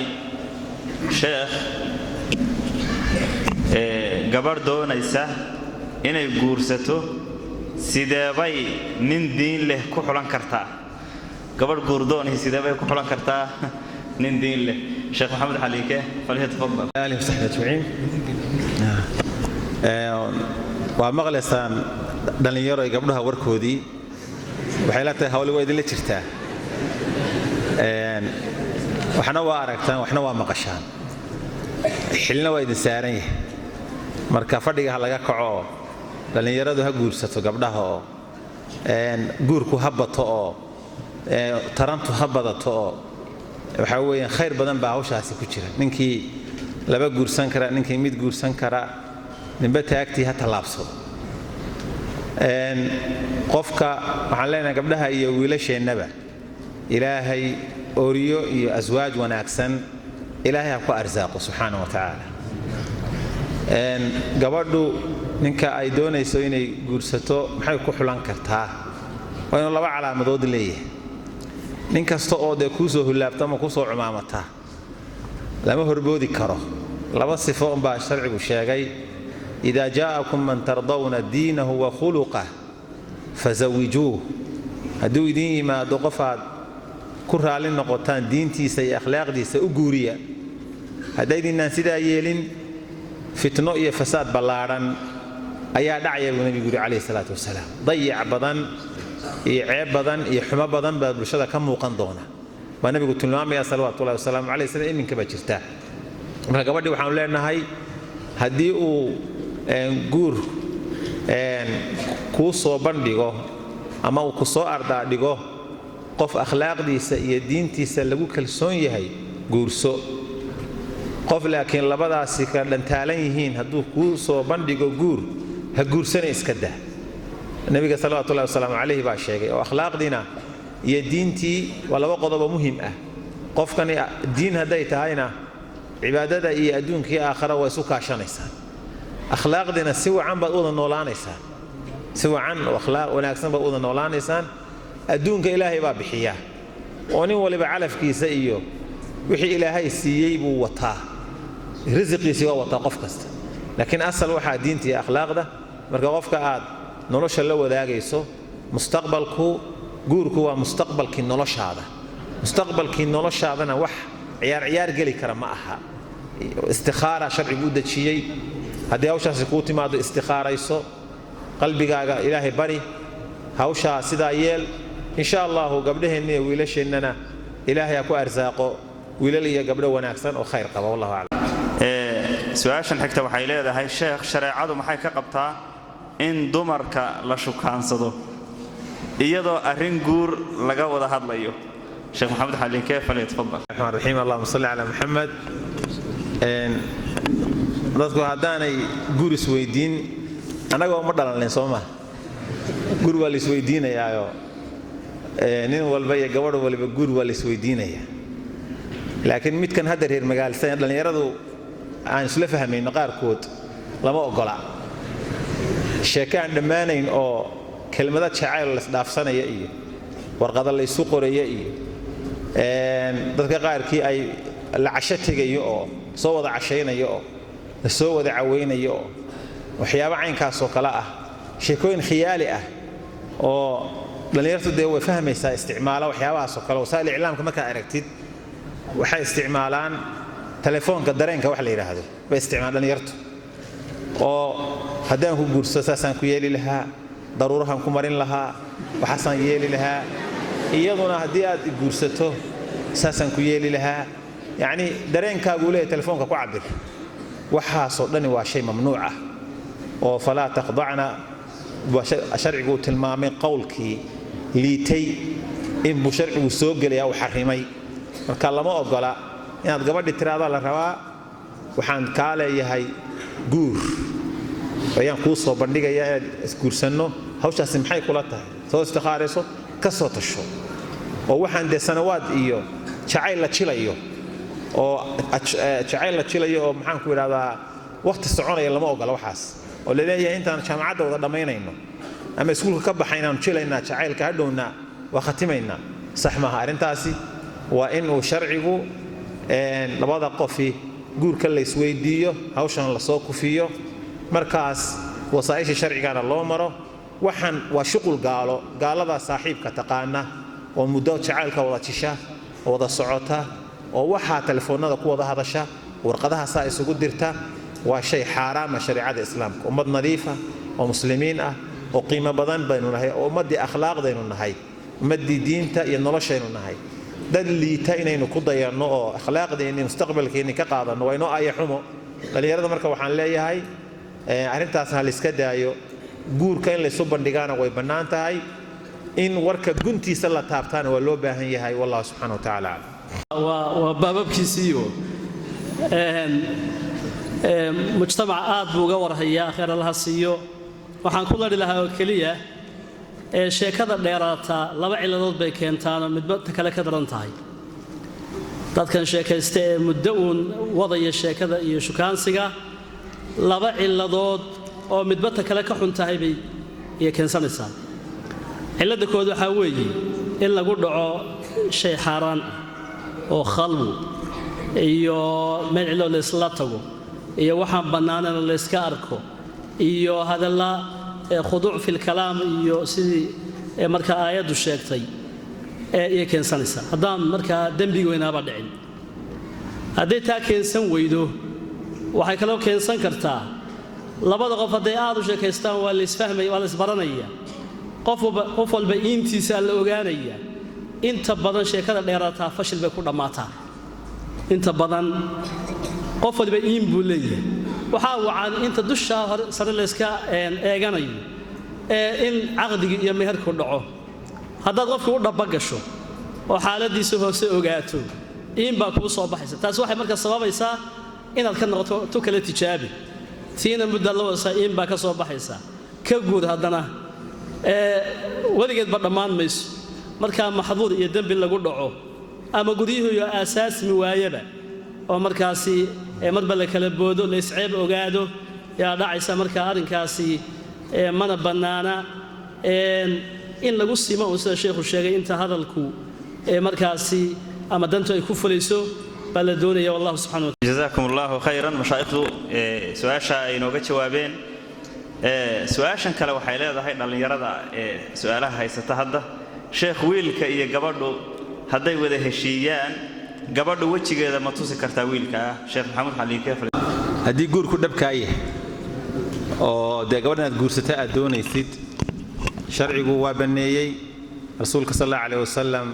sheekh gabar doonaysa inay guursato sideebay nin diin leh ku xulan kartaa gabar guurdoonay sideebay ku xulan kartaa nin diin leh sheekh maxamed xaliike falyatafadal آله وصحبه أجمعين ومغلسان dhalinyaro ay gabdhaha warkoodii waxay la tahay hawli way idin la jirtaa waxna waa aragtaan waxna waa maqashaan xilna waa idin saaran yahay marka fadhiga laga kaco dhalinyaradu ha guursato gabdhaha oo guurku ha bato oo tarantu ha badato oo waxa weeyaan khayr badan baa hawshaasi ku jira ninkii laba guursan kara ninkii mid guursan kara ninba taagtii ha talaabsado qofka waxaan leenahay gabdhaha iyo wiilasheennaba ilaahay ooriyo iyo aswaaj wanaagsan ilaahay ha ku arsaaqo subxaanahu wa tacaala gabadhu ninka ay doonayso inay guursato maxay ku xulan kartaa waa inuu laba calaamadood leeyahay nin kasta oo dee kuu soo hulaabta ama kuu soo cumaamata lama horboodi karo laba sifo unbaa sharcigu sheegay idaa jaa'akum man tardawna diinahu wa khuluqah fazawijuuh hadduu idiin yimaado qof aad ku raalli noqotaan diintiisa iyo akhlaaqdiisa u guuriya haddaydinaan sidaa yeelin fitno iyo fasaad ballaadhan ayaa dhacaya buu nebigu yidhi calayhi salaatu wasalaam dayac badan iyo ceeb badan iyo xumo badan baa bulshada ka muuqan doona waa nebigu tilmaamaya salawaatullahi wasalaamu calayh sida iminka baa jirta marka gabadhii waxaanu leenahay haddii uu guur kuu soo bandhigo ama uu ku soo ardaadhigo qof akhlaaqdiisa iyo diintiisa lagu kalsoon yahay guurso qof laakiin labadaasi kala dhantaalan yihiin hadduu kuu soo bandhigo guur ha guursana iska dah nabiga salawaatullahi wasalaamu calayhi baa sheegay oo akhlaaqdiina iyo diintii waa laba qodobo muhiim ah qofkani diin hadday tahayna cibaadada iyo adduunkii aakhira waa isu kaashanaysaa akhlaaqdiina si wacan baad u wada noolaanaysaan si wacan oo akhlaaq wanaagsan baad u wada noolaanaysaan adduunka ilaahay baa bixiya oo nin waliba calafkiisa iyo wixii ilaahay siiyey buu wataa risiqiisii waa wataa qof kasta laakiin asal waxaa diinta iyo akhlaaqda marka qofka aad nolosha la wadaagayso mustaqbalku guurku waa mustaqbalkii noloshaadana wax ciyaar geli kara ma aha istikhaara sharcigu u dejiyey haddii hawshaasi kuu timaado istikhaarayso qalbigaaga ilaahay bari hawshaa sidaa yeel insha allahu gabdhaheenna iyo wiilasheennana ilaahay ha ku arsaaqo wiilal iyo gabdho wanaagsan oo khayr qaba wallahu aclam. su-aashan xigta waxay leedahay sheekh shareecadu maxay ka qabtaa in dumarka la shukaansado iyadoo arrin guur laga wada hadlayo? sheekh maxamed xaliin keef falyatafadal. الرحمن الرحيم اللهم صل على محمد. dadku haddaanay guur isweydiin annagoo ma dhalanleen soo ma guur waa la isweydiinayaayo nin walba iyo gabadh walba guur waa la isweydiinayaa laakiin midkan hadda reer magaalada dhalinyaradu aan isla fahmayno qaarkood lama ogola sheeko aan dhammaanayn oo kelmado jacayl la isdhaafsanaya iyo warqado la isu qoraya iyo dadka qaarkii ay la casho tegayo oo soo wada cashaynayo oo la soo wada caweynayo oo waxyaabo caynkaasoo kale ah sheekooyin khiyaali ah oo dhalinyartu dee way fahmaysaa isticmaala waxyaabahaasoo kale wasaa'il iclaamka markaad aragtid waxay isticmaalaan telefoonka dareenka wax la yidhaahdo bay isticmaalaan dhalinyartu oo haddaan ku guurso saasaan ku yeeli lahaa daruurahan ku marin lahaa waxaasaan yeeli lahaa iyaduna haddii aad guursato saasaan ku yeeli lahaa yacni dareenkaagu leeyahay telefoonka ku cabir waxaasoo dhani waa shay mamnuuc ah oo falaa taqdacna sharcigu tilmaamay qowlkii liitay inbuu sharcigu soo gelaya uu xarimay marka lama ogola inaad gabadhi tiraahdo la rabaa waxaan kaa leeyahay guur ayaan kuu soo bandhigayaa inaad isguursanno hawshaasi maxay kula tahay soo istikhaarayso ka soo tasho oo waxaan dee sanawaad iyo jacayl la jilayo oo maxaan ku idhahdaa waqti soconaya lama ogola waxaas oo la leeyahay intaan jaamacadda wada dhammaynayno ama iskuulka ka baxaynaanu jilaynaa jacaylka hadhowna waa khatimaynaa sax maaha arrintaasi waa inuu sharcigu labada qofi guurka la isweydiiyo hawshan la soo kufiyo markaas wasaa'isha sharcigana loo maro waxaan waa shuqul gaalada saaxiibka taqaana oo muddo jacaylka wada jisha oo wada socota oo waxaa telefoonada ku wada hadasha warqadaha saa isugu dirta waa shay xaaraama shariicada islaamka ummad nadiifa oo muslimiin ah oo qiimo badan baynu nahay oo ummaddii akhlaaqdaynu nahay ummaddii diinta iyo noloshaynu nahay dad liita inaynu ku dayanno oo akhlaaqdeenni mustaqbalkeenni ka qaadanno waa inoo aya xumo dhalinyarada marka waxaan leeyahay arrintaasna la iska daayo guurka in laysu bandhigaana way bannaan tahay in warka guntiisa la taabtaana waa loo baahan yahay wallahu subxaana watacaala waa baababkiisiiyo mujtamac aad buu uga warhayaa khayr allaha siiyo waxaan ku ladhi lahaa oo keliya sheekada dheeraataa laba ciladood bay keentaanoo midba ta kale ka daran tahay dadkan sheekaysta ee muddo uun wadaya sheekada iyo shukaansiga laba ciladood oo midba ta kale ka xun tahay bay iyo keensanaysaa cilladda kood waxaa weeye in lagu dhaco shay xaaraan ah oo khalwu iyo meel cillo laysla tago iyo waxaan bannaanana layska arko iyo hadalla khuduuc fi lkalaam iyo sidii markaa aayaddu sheegtay ayay keensanaysaa haddaan markaa dembigi weynaaba dhicin hadday taa keensan weydo waxay kaloo keensan kartaa labada qof hadday aad u sheekaystaan waa laysfahmaya waa laysbaranaya qof walba iintiisa la ogaanaya inta badan sheekada dheeraataa fashil bay ku dhammaataa inta badan qof waliba iin buu leeyahay waxaa wacan inta dushaa sare layska eeganayo in caqdigii iyo meherku dhaco haddaad qofka u dhaba gasho oo xaaladiisa hoose ogaato iin baa kuu soo baxaysa taasi waxay markaa sababaysaa inaad ka noqoto tu kale tijaabi tiina mudda la wasa iin baa ka soo baxaysa ka guud haddana weligeedba dhammaan mayso markaa maxduur iyo dembi lagu dhaco ama guryihiiyo aasaasmi waayaba oo markaasi marba la kala boodo la isceeb ogaado yaa dhacaysa markaa arrinkaasi mana bannaana in lagu simo uu sida sheekhu sheegay inta hadalku markaasi ama dantu ay ku fulayso baa la doonaya wallahu subxana wataala jazaakum allahu khayran mashaayikhdu su-aasha ay inooga jawaabeen su-aashan kale waxay leedahay dhallinyarada su-aalaha haysata hadda sheekh wiilka iyo gabadhu hadday wada heshiiyaan gabadhu wejigeeda ma tusi kartaa wiilka ah sheekh maxamuud xaliin keef haddii guurku dhabkaa yahay oo dee gabadhan aad guursata aad doonaysid sharcigu waa banneeyey rasuulka sallallahu alayhi wasallam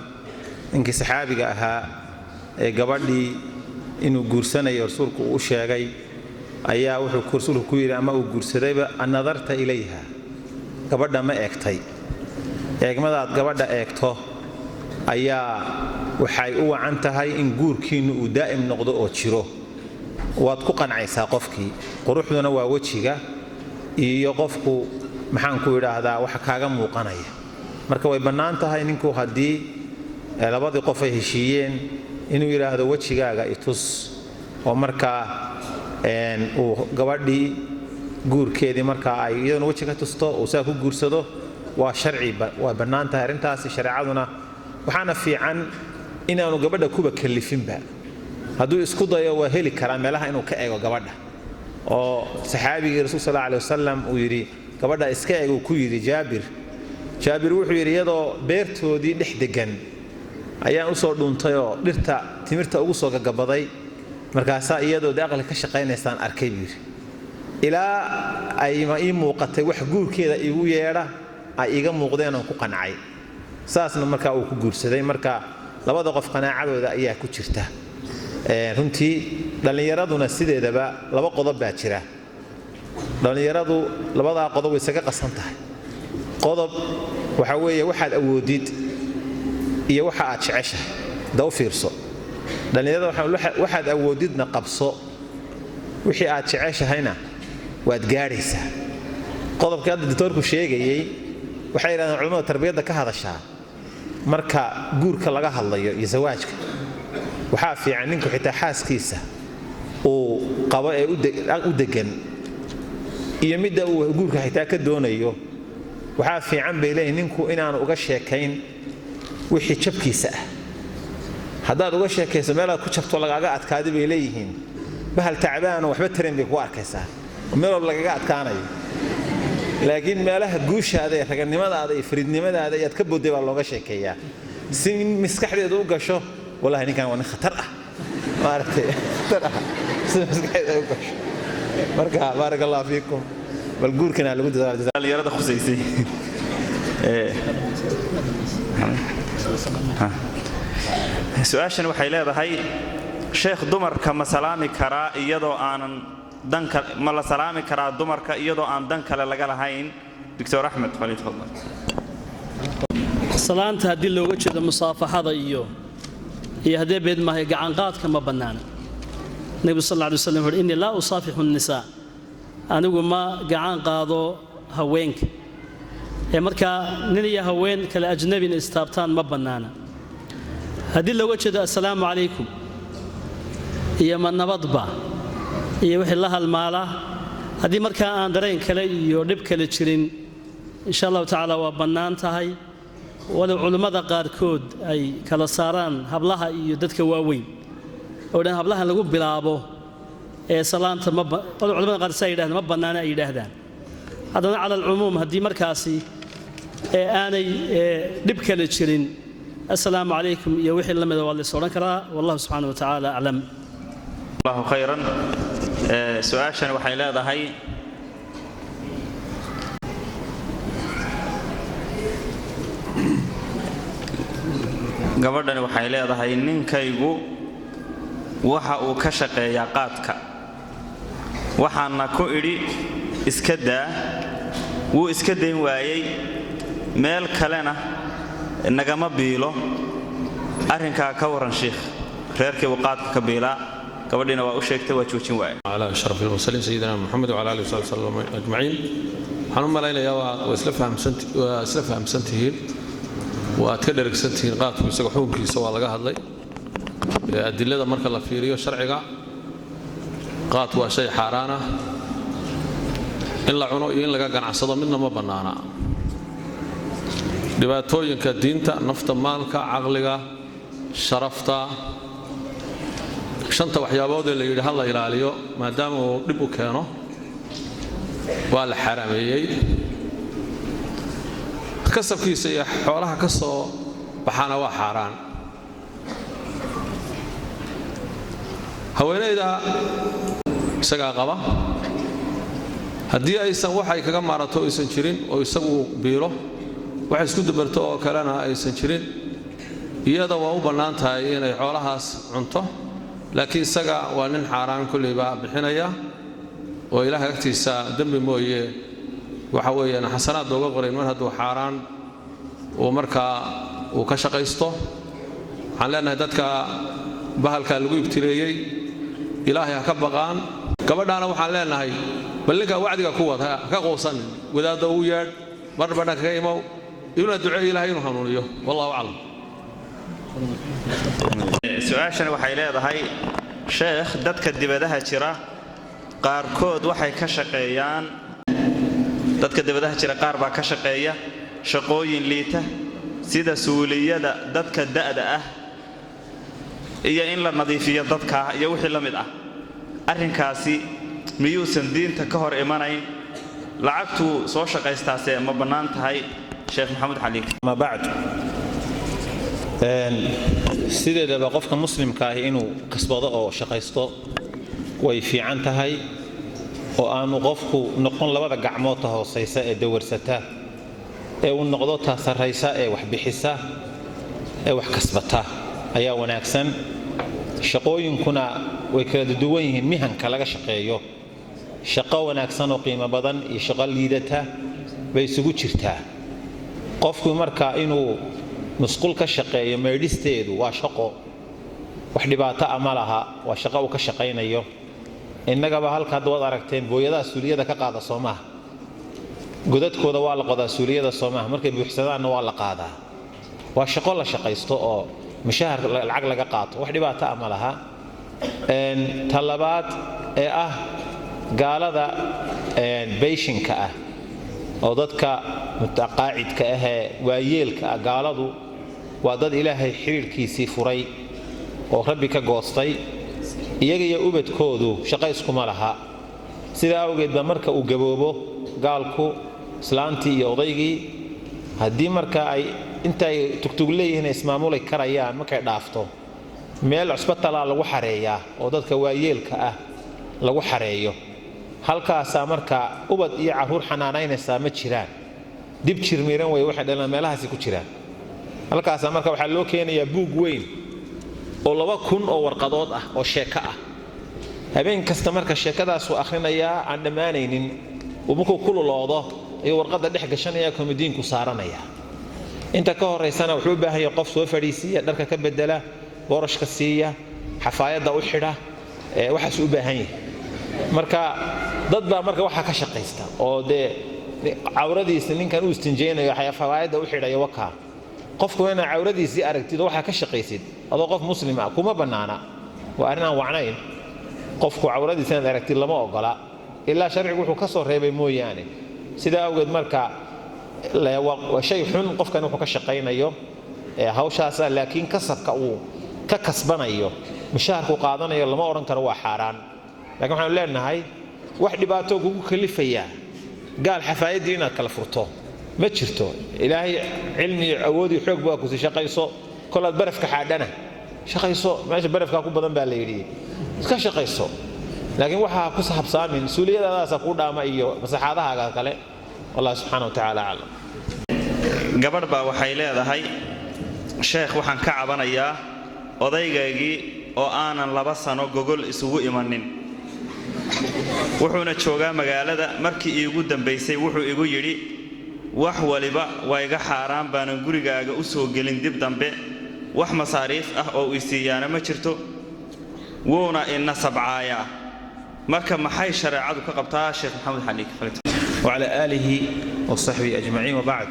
inkii saxaabiga ahaa ee gabadhii inuu guursanayo rasuulku u sheegay ayaa wuxuu rasuulku ku yiri ama uu guursadayba nadarta ilayha gabadha ma eegtay eegmadaad gabadha eegto ayaa waxay u wacan tahay in guurkiinu uu daa'im noqdo oo jiro waad ku qancaysaa qofkii quruxduna waa wajiga iyo qofku maxaan ku yiraahdaa waxa kaaga muuqanaya marka way bannaan tahay ninku haddii labadii qof ay heshiiyeen inuu yiraahdo wajigaaga itus oo markaa uu gabadhii guurkeedii markaa ay iyaduna wajiga tusto oo saa ku guursado waa sharci waa bannaan tahay arrintaasi shareecaduna waxaana fiican inaanu gabadha kuba kalifinba hadduu isku dayo waa heli karaa meelaha inuu ka eego gabadha oo saxaabigii rasuul sallallahu alayhi wasallam uu yiri gabadha iska eego ku yiri jaabir wuxuu yiri iyadoo beertoodii dhex degan ayaan u soo dhuuntayoo dhirta timirta ugu soo gagabaday markaasaa iyadoo aqal ka shaqaynaysaan arkay biir ilaa ay ma ii muuqatay wax guurkeeda igu yeedha ay iga muuqdeen oo ku qancay saasna markaa uu ku guursaday marka labada qof qanaacadooda ayaa ku jirta runtii dhalinyaraduna sideedaba laba qodob baa jira dhalinyaradu labada qodob way isaga qasan tahay qodob waxa weeye waxaad awoodid iyo waxa aad jeceshahay daw fiirso dhalinyarada waxaad awoodidna qabso wixii aad jeceshahayna waad gaaraysaa qodobka hadda doctorku sheegayay waxay yiraahdeen culimada tarbiyadda ka hadashaa marka guurka laga hadlayo iyo zawaajka waxaa fiican ninku xitaa xaaskiisa uu qabo ee u degan iyo midda uu guurka xitaa ka doonayo waxaa fiican bay leeyihiin ninku inaanu uga sheekayn wixii jabkiisa ah haddaad uga sheekayso meel aad ku jabto lagaaga adkaadi bay leeyihiin bahal tacbaan waxba tarin bay ku arkaysaa meel walba lagaga adkaanayo laakiin meelaha guushaada ee raganimadaada iyo fariidnimadaada ayaad ka boodday baa looga sheekeeyaa si maskaxdeedu u gasho wallahi ninkan waa nin khatar ah maaragtay khatar ah si maskaxdeedu u gasho marka barakallahu fiikum bal guurkana lagu dadaalo yarada khusaysay su'aashan waxay leedahay sheekh dumarka ma salaami karaa iyadoo aanan danka ma la salaami karaa dumarka iyadoo aan dan kale laga lahayn Dr. Ahmed Khalid fadlan salaanta hadii looga jeedo musaafaxada iyo haddii beed maahay gacan qaadka ma banaana nabi sallallahu alayhi wasallam inni la usaafihu an-nisaa anigu ma gacan qaado haweenka marka nin iyo haween kala ajnabin istaabtaan ma banaana hadii looga jeedo assalaamu alaykum iyo ma nabadba iyo wixii la halmaala hadii marka aan dareen kale iyo dib kale jirin insha Allah taala waa banaan tahay wada culimada qaarkood ay kala saaraan hablaha iyo dadka waaweyn oo dhan hablaha lagu bilaabo salaanta ma culimada qaar say yiraahdaan ma banaana ay yiraahdaan hadana cala al-umum hadii markaasi aanay dib kale jirin assalaamu alaykum iyo wixii la mid ah waa la soo karaa wallahu subhanahu wa ta'ala a'lam Allahu khayran su'aashan waxay leedahay gabadhani waxay leedahay ninkaygu waxa uu ka shaqeeyaa qaadka waxaana ku idhi iska daa wuu iska dayn waayay meel kalena nagama biilo arrinkaa ka waran sheekh reerkii uu qaadka ka biilaa gabadhina waa u sheegtay waa joojin waayay على أشرف المرسلين سيدنا محمد وعلى آله وصحبه وسلم أجمعين waxaan malaynayaa waa isla fahamsantihiin waa ka dhergsantihiin qaadku isaga xukunkiisa waa laga hadlay adilada marka la fiiriyo sharciga qaad waa shay xaaraan ah in la cuno iyo in laga ganacsado midna ma bannaana dhibaatooyinka diinta nafta maalka caqliga sharafta shanta waxyaabood ee la yidhi hal la ilaaliyo maadaama uu dhib u keeno waa la xaraameeyey kasabkiisa iyo xoolaha ka soo baxana waa xaaraan haweeneyda isagaa qaba haddii aysan waxay kaga maarato aysan jirin oo isagu biilo wax isku dabarto oo kalena aysan jirin iyada waa u bannaan tahay inay xoolahaas cunto laakiin isaga waa nin xaaraan kulliba bixinaya oo ilaahay agtiisa dambi mooye waxa weeyaan xasanaad looga qoray mar hadduu xaaraan uu markaa uu ka shaqaysto waxaan leenahay dadka bahalka lagu ibtileeyey ilaahay ha ka baqaan gabadhaana waxaan leenahay bal ninka wacdiga ku wada ka qoosan wadaadda uu yeedh mar badhan kaga imow inuu duceeyo ilaahay inuu hanuuniyo wallahu aclam su-aashani waxay leedahay sheekh dadka dibadaha jira qaarkood waxay ka shaqeeyaan dadka dibadaha jira qaar baa ka shaqeeya shaqooyin liita sida suuliyada dadka da'da ah iyo in la nadiifiyo dadka iyo wixii la mid ah arrinkaasi miyuusan diinta ka hor imanayn lacagtu soo shaqaystaase ma bannaan tahay sheekh maxamed xaliik ma bacd sideedaba qofka muslimka ah inuu kasbado oo shaqaysto way fiican tahay oo aanu qofku noqon labada gacmood ta hoosaysa ee dawarsata ee uu noqdo ta sarraysa ee wax bixisa ee wax kasbata ayaa wanaagsan shaqooyinkuna way kala duwan yihiin mihanka laga shaqeeyo shaqo wanaagsan oo qiimo badan iyo shaqo liidata bay isugu jirtaa qofku marka inuu musqul ka shaqeeyo meedhisteedu waa shaqo wax dhibaato ama laha waa shaqo uu ka shaqaynayo innagaba halka hadda waad aragteen booyadaha suuliyada ka qaada Soomaha godadkooda waa la qodaa suuliyada Soomaha markay buuxsadaanna waa la qaadaa waa shaqo la shaqaysto oo mushaar lacag laga qaato wax dhibaato ama laha talabaad ee ah gaalada beeshinka ah oo dadka mutaqaacidka ah ee waayeelka ah gaaladu waa dad ilaahay xiriirkiisii furay oo rabbi ka goostay iyaga iyo ubadkoodu shaqo iskuma laha sida awgeed ba marka uu gaboobo gaalku islaantii iyo odaygii haddii marka ay intay tugtug leeyihiin ismaamulay karayaan markay dhaafto meel cusbitala lagu xareeyaa oo dadka waayeelka ah lagu xareeyo halkaas marka ubad iyo caruur xanaanaynaysa ma jiraan dib jirmiran way waxa dhalan meelahaas ku jiraan halkaas marka waxa loo keenayaa buug weyn oo 2,000 oo warqadood ah oo sheeko ah habeen kasta marka sheekadaas uu akhrinayaa aan dhamaanaynin oo markuu kululoodo ay warqada dhex gashanaya komidiinku saaranaya inta ka horeysana wuxuu u baahan yahay qof soo fadhiisiya dharka ka bedela boorashka siiya xafaayada u xidha waxaas u baahan yahay marka dad baa marka waxa ka shaqeysta oo de cawradiisa ninkan uu istinjeenayo xafaayada u xidhayo waka qofku inaa cawradiisii aragtid waxa ka shaqeysid adoo qof muslim ah kuma banaana waa arrin aan wacnayn qofku cawradiisa inaad aragtid lama ogola ilaa sharcigu wuxuu ka soo reebay mooyaane sida awgeed marka waa shay xun qofkan wuxuu ka shaqeynayo hawshaas laakiin kasabka uu ka kasbanayo mushaharku qaadanayo lama oran karo waa xaaraan laakiin waxaan leenahay wax dhibaato kugu kalifaya gaal xafaayadii inaad kala furto ma jirto ilaahay cilmi awoodi xoog baa ku si shaqayso kolaad barafka xaadana shaqayso meesha barafka ku badan baa la yiri iska shaqayso laakiin waxa ku saabsaamin suuliyadaas ku dhaama iyo masaxadaha kale wallahu subhanahu wa ta'ala alam gabadh baa waxay leedahay sheekh waxaan ka cabanayaa odaygaygii oo aanan 2 sano gogol isugu imanin wuxuuna joogaa magaalada markii iigu dambeysay wuxuu igu yiri wax waliba waa iga xaaraan baanan gurigaaga u soo gelin dib dambe wax masaariif ah oo isiyaana ma jirto wuuna inna sabcaaya marka maxay shariicadu ka qabtaa sheekh maxamed xaliik وعلى آله وصحبه أجمعين وبعد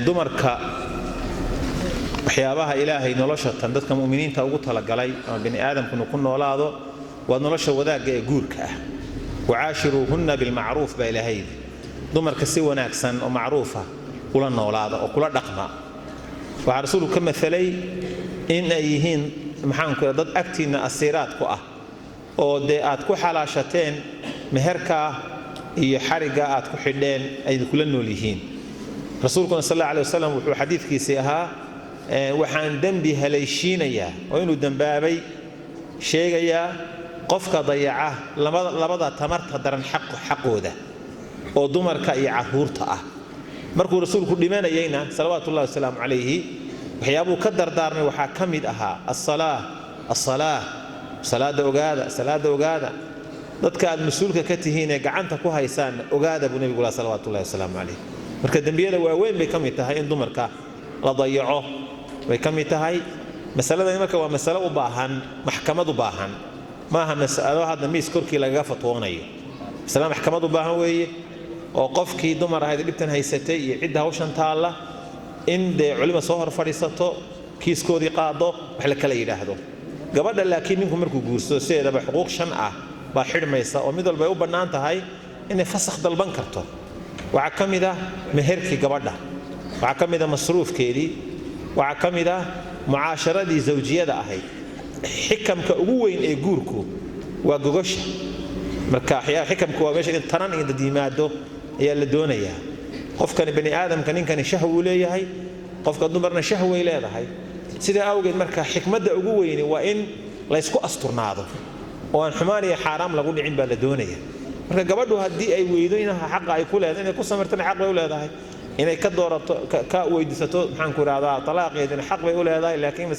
dumarka waxyaabaha ilaahay noloshatan dadka muuminiinta ugu tala galay ama bini aadamku ku noolaado waa nolosha wadaaga ee guurka ah waashiruhunna bil ma'ruf ba ilaahay dumarka si wanaagsan oo macruufa kula noolaada oo kula dhaqma waxa rasuulku ka mathalay in ay yihiin maxaan ku dad agtiina asiiraad ku ah oo de aad ku xalaashateen meherka iyo xariga aad ku xidheen ay kula nool yihiin rasuulku sallallahu alayhi wasallam wuxuu xadiidkiisa ahaa waxaan dambi haleeshiinaya oo inuu dambaabay sheegaya qofka dayaca labada tamarta daran xaqooda oo dumarka iyo caruurta ah markuu rasuulku dhimanayayna salawaatullaahi wasalaamu calayhi waxyaabuu ka dardaarmay waxaa ka mid ahaa salaada ogaada dadka aad mas-uulka ka tihiin ee gacanta ku haysaan ogaada buu nebigu lahaa salawaatullaahi wasalaamu calayhi marka dembiyada waaweyn bay ka mid tahay in dumarka la dayaco bay ka mid tahay masaladani marka waa masalo u baahan maxkamad u baahan maaha mas'alo hadda miis korkii lagaga fatwoonayo masalo maxkamad u baahan weeye oo qofkii dumar ahayd dhibtan haysatay iyo cidda hawshan taalla in dee culimo soo hor fadhiisato kiiskoodii qaado wax la kala yidhaahdo gabadha laakiin ninku markuu guursado sideedaba xuquuq shan ah baa xidhmaysa oo mid walba ay u bannaan tahay inay fasakh dalban karto waxaa ka mid ah meherkii gabadha waxaa ka mid ah masruufkeedii waxaa ka mid ah mucaasharadii zawjiyada ahayd xikamka ugu weyn ee guurku waa gogosha marka xikamku waa meesha in taran iyo dad yimaado ayaa la doonayaa qofkani bani aadamka ninkani shahwi uu leeyahay qofka dumarna shahway leedahay sidaa awgeed marka xikmadda ugu weyni waa in laysku asturnaado oo aan xumaan iyo xaaraam lagu dhicin baa la doonaya marka gabadhu haddii ay weydo inaha xaqa ay ku leedahay inay ku samirtana xaq bay u leedahay inay ka doorato ka weydiisato maxaan ku idhahdaa talaaqeedina xaq bay u leedahay laakiin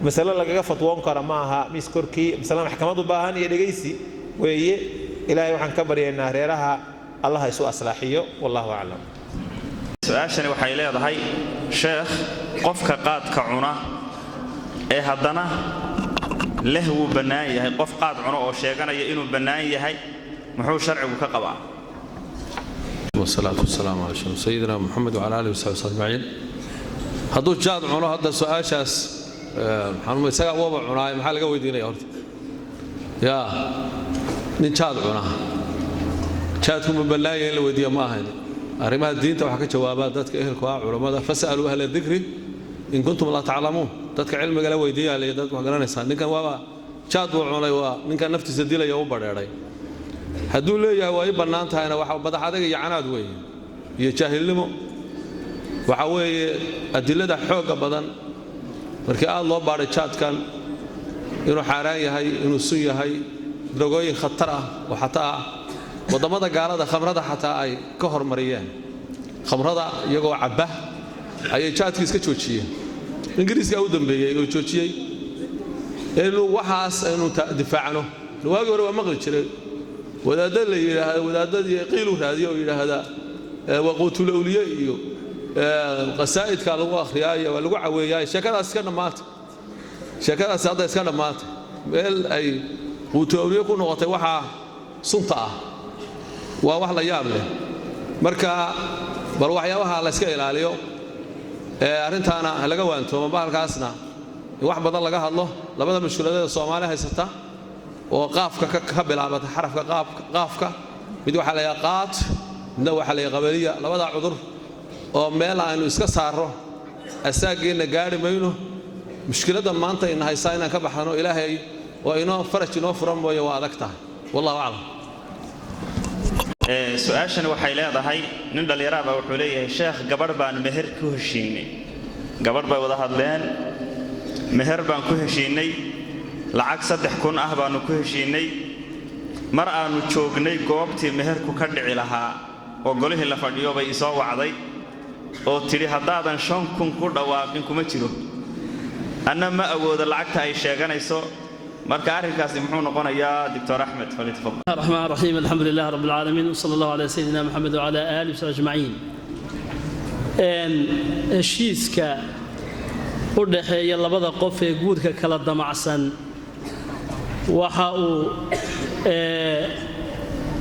masalo lagaga fatwoon kara ma aha miis korkii masalo maxkamad u baahan iyo dhegaysi weeye ilaahay waxaan ka baryaynaa reeraha allah isu aslaaxiyo wallahu aclam su-aashani waxay leedahay sheekh qofka qaadka cuna ee haddana leh wuu bannaan yahay qof qaad cuno oo sheeganaya inuu bannaan yahay muxuu sharcigu ka qabaa والصلاة والسلام على سيدنا محمد وعلى آله وصحبه أجمعين هذا جاد عنه هذا سؤال شاس محمد سجى وضع عناه محل قوي ديني أرد يا نجاد عناه جادكم بالله اللي ودي ما هني أريما الدين توحك جوابات ذاتك أهل كواع علماء فسألوا أهل الذكر إن كنتم لا تعلمون ذاتك علم قال ودي على ذاتك وقرنا إنسان نكان وابا جاد عناه نكان نفتي سديله يوم بدري hadduu leeyahay waa bannaan tahayna waxa badaxadaga iyo canaad weeye iyo jaahilnimo waxa weeye adilada xooga badan markii aad loo baaray jaadkan inuu xaaraan yahay inuu sun yahay drogooyin khatar ah oo xataa wadamada gaalada khamrada xataa ay ka hormariyeen khamrada iyagoo cabba ayay jaadkii iska joojiyeen ingiriiska u dambeeyay oo joojiyay inuu waxaas inuu difaacno waagi hore waa maqli jiray wadaadada la yiraahdo wadaadadii qiilu raadiyo yiraahda waqootul awliya iyo qasaa'idka lagu akhriyay waa lagu caweeyay sheekadaas ka dhamaatay sheekadaas hadda iska dhamaatay meel ay qootul awliya ku noqotay waxa sunta ah waa wax la yaab leh marka bal waxyaabaha la iska ilaaliyo arintaana laga waantoomo bahalkaasna wax badan laga hadlo labada mushkiladada Soomaaliya haysata oo qaafka ka bilaabata xarafka qaafka mid waxa la yaqaat midna waxa la qabaliya labada cudur oo meel aanu iska saaro asaageena gaari mayno mushkilada maanta in haysaa inaan ka baxano ilaahay oo inoo faraj inoo furan mooyo waa adag tahay wallahu a'lam su-aashani waxay leedahay nin dhalinyarada wuxuu leeyahay sheekh gabar baan meher ku heshiinay gabar bay wada hadleen meher baan ku heshiinay lacag 3,000 ah baanu ku heshiinay mar aanu joognay goobtii meherku ka dhici lahaa oo golihii la fadhiyo bay soo wacday oo tiri haddaadan 5,000 ku dhawaaqin kuma jiro anna ma awoodo lacagta ay sheeganayso marka arrinkaasi muxuu noqonayaa Dr. Ahmed falitafadal الرحمن الرحيم الحمد لله رب العالمين وصلى الله على سيدنا محمد وعلى آله وصحبه أجمعين heshiiska u dhaxeeya labada qof ee guudka kala damacsan waxa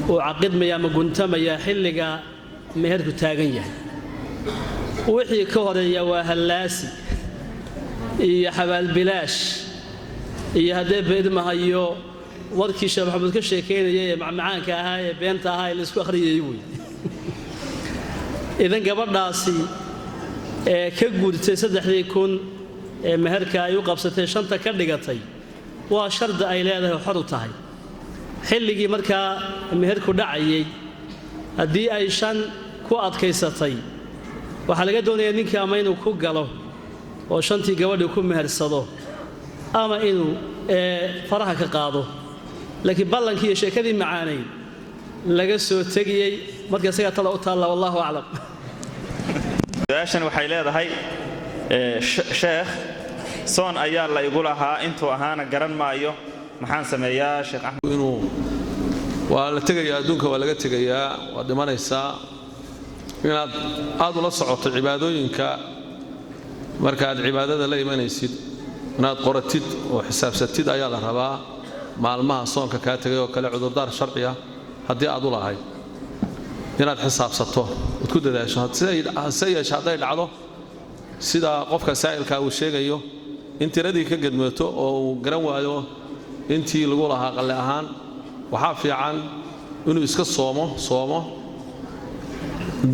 uu aqidmaya ama guntamaya xilliga meherku taagan yahay wixii ka horeeya waa halaasi iyo xabaal bilaash iyo hadee beedmahayo warkii Sheekh Maxamed ka sheekeynayay ee macmacaanka ahaa ee beenta ahaa ee la isku akhriyay way idan gabadhaasi ka guurtay 3,000 ee meherka ay u qabsatay shanta ka dhigatay waa shardi ay leedahay xor u tahay xilligii markaa meherku dhacayay haddii ay shan ku adkaysatay waxa laga doonayaa ninkii ama inuu ku galo oo shantii gabadhii ku mehersado ama inuu faraha ka qaado laakiin ballankii iyo sheekadii macaanayn laga soo tegiyey marka isaga tala u taalla wallahu aclam su-aashan waxay leedahay sheekh soon ayaa la igu lahaa intuu ahaana garan maayo maxaan sameeyaa sheekh axmed inuu waa la tegayaa adduunka waa laga tegayaa waa dhimanaysaa inaad aad ula socoto cibaadooyinka markaad cibaadada la imanaysid inaad qoratid oo xisaabsatid ayaa la rabaa maalmaha soonka kaa tegay oo kale cudurdaar sharci ah haddii aad u lahayd inaad xisaabsato ood ku dadaasho hase yeeshe hadday dhacdo sida qofka saa'ilka uu sheegayo in tiradii ka gedmooto oo uu garan waayo intii lagu lahaa qalle ahaan waxaa fiican inuu iska soomo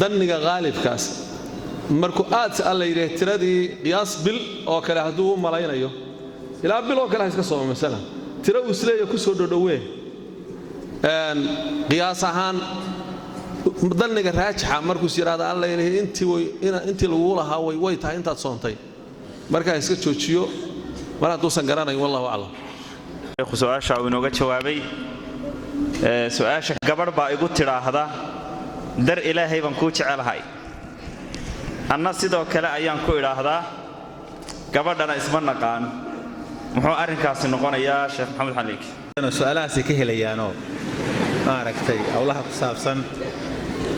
danniga qaalibkaas markuu aad alla yidhi tiradii qiyaas bil oo kale hadduu u malaynayo ilaa bil oo kale ha iska soomo masalan tiro uu isleeya ku soo dhodhowee qiyaas ahaan danniga raajixa markuus yidhaahda alla yidhi intii lagu lahaa way tahay intaad soontay markaa iska joojiyo mar hadduusan garanayn wallahu aclam su-aasha uu inooga jawaabay su-aasha gabadh baa igu tidhaahda dar ilaahay baan kuu jecelahay anna sidoo kale ayaan ku idhaahdaa gabadhana isma naqaan muxuu arrinkaasi noqonayaa sheekh maxamed xaliik su'aalahaasi ka helayaanoo maaragtay howlaha ku saabsan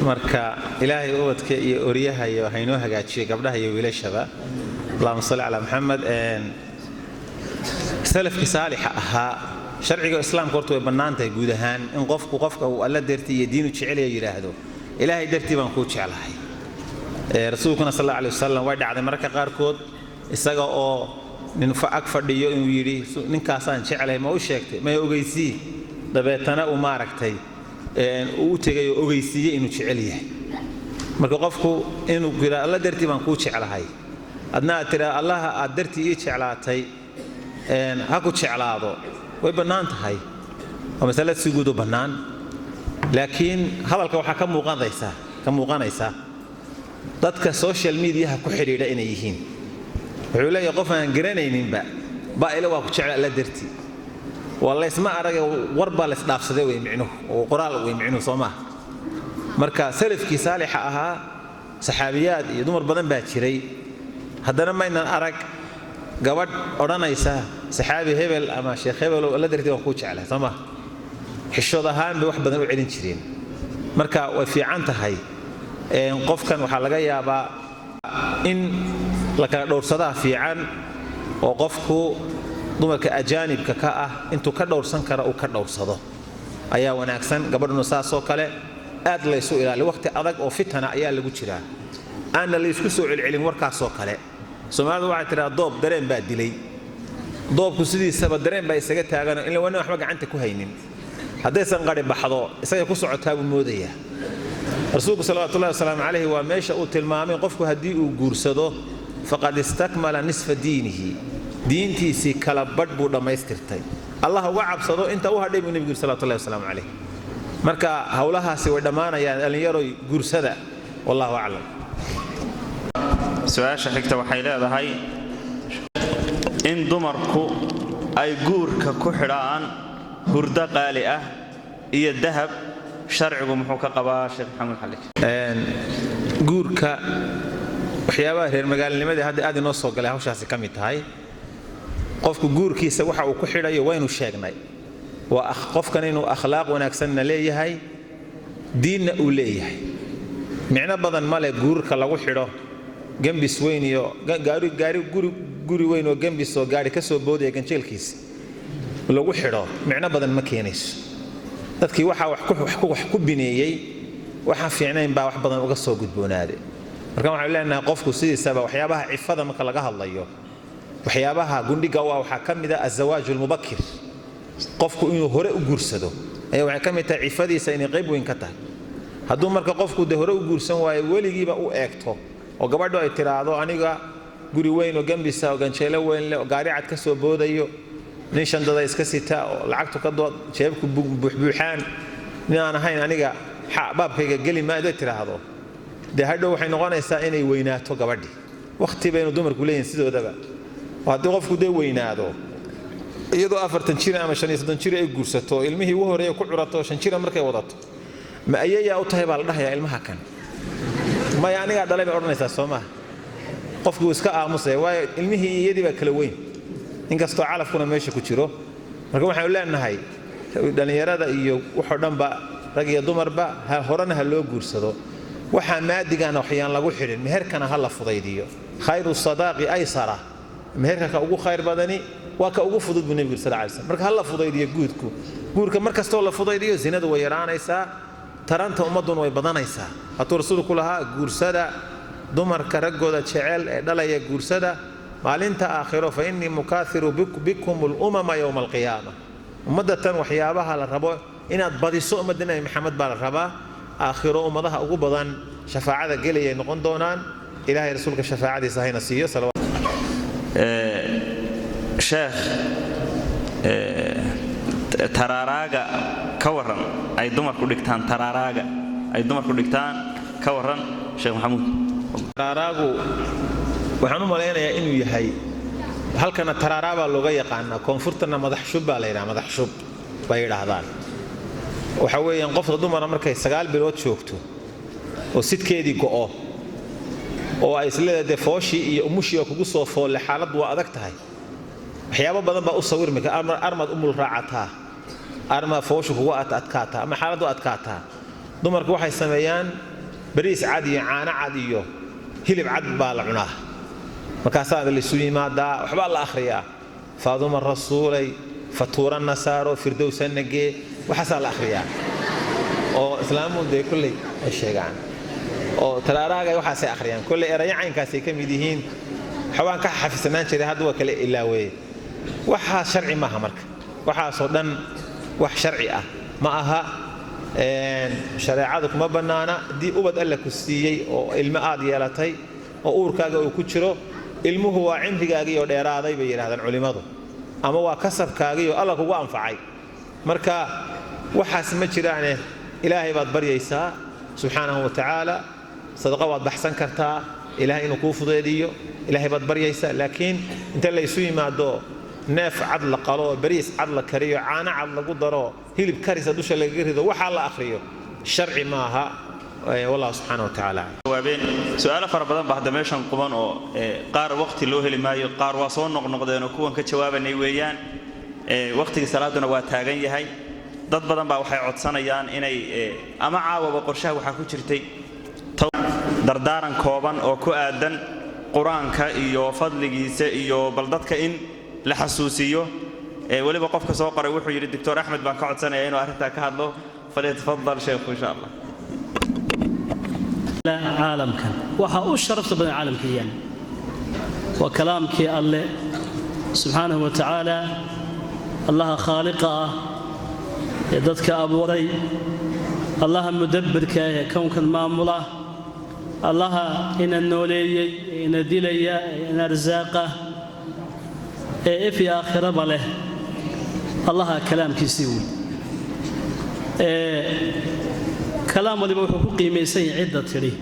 marka ilaahay ubadka iyo oryaha iyo haynoo hagaajiyay gabdhaha iyo wiilashaba allahumma salli calaa maxamed salafkii saalixa ahaa sharciga islaamka horta way bannaan tahay guud ahaan in qofka uu alla dartii iyo diinu jecelaya yidhaahdo ilaahay dartii baan kuu jeclahay rasuulkuna sal alla alay wasalam way dhacday mararka qaarkood isaga oo nin ag fadhiyo inuu yidhi ninkaasaan jeclahay ma u sheegtay may ogeysii dabeetana uu maaragtay uu u tegay oo ogeysiiyey inuu jecel yahay marka qofku inuu yidhaa alla dartii baan kuu jeclahay adna aad tiraa allaha aad dartii ii jeclaatay ha ku jeclaado way bannaan tahay waa masalad si guud u bannaan laakiin hadalka waxaa ka muuqanaysa dadka social mediaha ku xidhiidha inay yihiin wuxuu leeyahay qof aan garanayninba baa'ile waa ku jecla alla dartii waa laysma arage war baa laysdhaafsaday way micnuhu oo qoraal way micnuhu soo maaha marka salafkii saalixa ahaa saxaabiyaad iyo dumar badan baa jiray haddana maynan arag gabadh odhanaysa saxaabi hebel ama sheekh hebel oo alla dartii waan kuu jeclahay soo maaha xishood ahaan bay wax badan u celin jireen marka way fiican tahay qofkan waxaa laga yaabaa in la kala dhowrsadaa fiican oo qofku dumarka ajaanibka ka ah intuu ka dhowrsan kara uu ka dhowrsado ayaa wanaagsan gabadhuna saasoo kale aad laysu ilaaliyo waqti adag oo fitana ayaa lagu jiraa aanna laysku soo celcelin warkaasoo kale soomaalidu waxay tidhaha doob dareen baa dilay doobku sidiisaba dareen baa isaga taagan in lawana waxba gacanta ku haynin haddaysan qari baxdo isagay ku socotaa buu moodayaa rasuulku salawaatullahi wasalaamu calayhi waa meesha uu tilmaamay qofku haddii uu guursado faqad istakmala nisfa diinihi diintiisii kala badh buu dhammaystirtay allah uga cabsado inta u hadhay buu nebigu yidhi salawatullahi wasalaamu calayh marka howlahaasi way dhammaanayaan dhallinyaroy guursada wallahu aclam su-aasha xigta waxay leedahay in dumarku ay guurka ku xidhaan hurdo qaali ah iyo dahab sharcigu muxuu ka qabaa sheekh maxamed xaliik guurka waxyaabaha reer magaalnimadii hadda aad inoo soo galay hawshaasi ka mid tahay qofku guurkiisa waxa uu ku xidhayo waynu sheegnay waa qofkan inuu akhlaaq wanaagsanna leeyahay diinna uu leeyahay micno badan male guurka lagu xidho gambis weyn iyo guri weyn oo gambis oo gaari ka soo boodaya ganjeelkiisa lagu xidho micno badan ma keenayso dadkii waxaa wax ku bineeyey waxaan fiicnayn baa wax badan uga soo gudboonaaday marka waxaan leenahay qofku sidiisaba waxyaabaha cifada marka laga hadlayo waxyaabaha gundhiga waxaa ka mid ah azawaaj almubakir qofku inuu hore u guursado ayaa waxay ka mid tahay cifadiisa inay qayb weyn ka tahay hadduu marka qofku de hore u guursan waayo weligiiba u eegto oo gabadhu ay tiraahdo aniga guri weyn oo gambisa oo ganjeelo weyn leh oo gaari cad ka soo boodayo nin shandada iska sita oo lacagtu ka dood jeebku buuxbuuxaan nin aan ahayn aniga baabkayga geli maaday tiraahdo dee hadhow waxay noqonaysaa inay weynaato gabadhii waqti baynu dumarku leeyihin sidoodaba oo haddii qofku dee weynaado iyadoo 40 jir ama 35 jir ay guursato ilmihii ugu horeeyay ku curato 5 jir markay wadato ma ayayaa u tahay baa la dhahayaa ilmaha kan ma yaaniga dhalay bay oranaysaa Soomaa qofku iska aamusay way ilmihii iyadii baa kala weyn inkastoo calafkuna meesha ku jiro marka waxaan leenahay dhalinyarada iyo wuxuu dhanba rag iyo dumarba horena ha loo guursado waxa maadigan waxyaan lagu xirin meherkana ha la fudaydiyo khayru sadaqi aysara meherka ka ugu khayr badani waa ka ugu fudud buu nabiga sallallahu alayhi wasallam marka ha la fudaydiyo guurka markastoo la fudaydiyo zinadu way yaraanaysaa taranta ummaduna way badanaysaa hadduu rasuulku lahaa guursada dumarka ragooda jecel ee dhalaya guursada maalinta aakhiro fa inni mukaathiru bikum al-umama yawm al-qiyamah ummadatan waxyaabaha la rabo inaad badiso ummadana maxamed baa la rabaa aakhiro ummadaha ugu badan shafaacada galay noqon doonaan ilaahay rasuulka shafaacadiisa hayna siiyo salawaat sheekh tararaaga ka waran ay dumarku dhigtaan tararaaga ay dumarku dhigtaan ka waran sheekh maxamuud tararaagu waxaan u maleynayaa inuu yahay halkana tararaaba looga yaqaan koonfurtana madax shub baa la yiraahdaa madax shub bay yiraahdaan waxa weeyaan qofka dumar markay 9 bilood joogto oo sidkeedii go'o oo ay isleedahay fooshi iyo umushi kugu soo fool xaalad waa adag tahay waxyaabo badan baa u sawirmay armad umul raacataa arma fooshu kugu adkaata ama xaaladu adkaata dumarku waxay sameeyaan bariis cad iyo caano cad iyo hilib cad baa la cunaa markaasaa la isu yimaadaa waxba la akhriyaa faaduma rasuulay fatuura nasaaro firdowsan nagee waxaasa la akhriyaa oo islaamu day kulli ay sheegaan oo tararaaga waxaasay akhriyaan kulli eraya caynkaasay ka mid yihiin xawaan ka xafisanaan jiray hadda waa kale ilaaway waxa sharci maaha marka waxa soo dhan wax sharci ah ma aha shariicadu kuma banaana di ubad alla ku siiyay oo ilmo aad yeelatay oo uurkaaga uu ku jiro ilmuhu waa cimrigaaga iyo dheeraaday bay yiraahdaan culimadu ama waa kasabkaaga iyo alla kugu anfacay marka waxaas ma jiraan ilaahay baad baryaysaa subhanahu wa ta'ala sadaqa waad baxsan kartaa ilaahay inuu ku fudeediyo ilaahay baad baryaysaa laakiin inta la isu yimaado neef cad la qalo bariis cad la kariyo caano cad lagu daro hilib karis dusha laga rido waxa la akhriyo sharci maaha والله سبحانه وتعالى وبين سؤال فربضان بعد ميشان قبان او قار وقت لو هلي مايو قار waa soo noqnoqdeen kuwan ka jawaabanay weeyaan waqtiga salaaduna waa taagan yahay dad badan baa waxay codsanayaan inay ama caawaba qorshaha waxa ku jirtay dardaaran kooban oo ku aadan quraanka iyo fadligiisa iyo bal dadka in la xasuusiyo waliba qofka soo qoray wuxuu yiri Dr. Ahmed baan ka codsanayaa inuu arinta ka hadlo falyatafadal sheekhu insha Allah عالم كان وحا الشرف بين عالم كيان وكلام كي الله سبحانه وتعالى الله خالقه يدك ابو ري الله مدبر كون كان ماموله الله ان النولي ان دليا ان رزاقه في اخره بله الله كلام كيسوي كلام اللي بوحو قيميسين عدة تري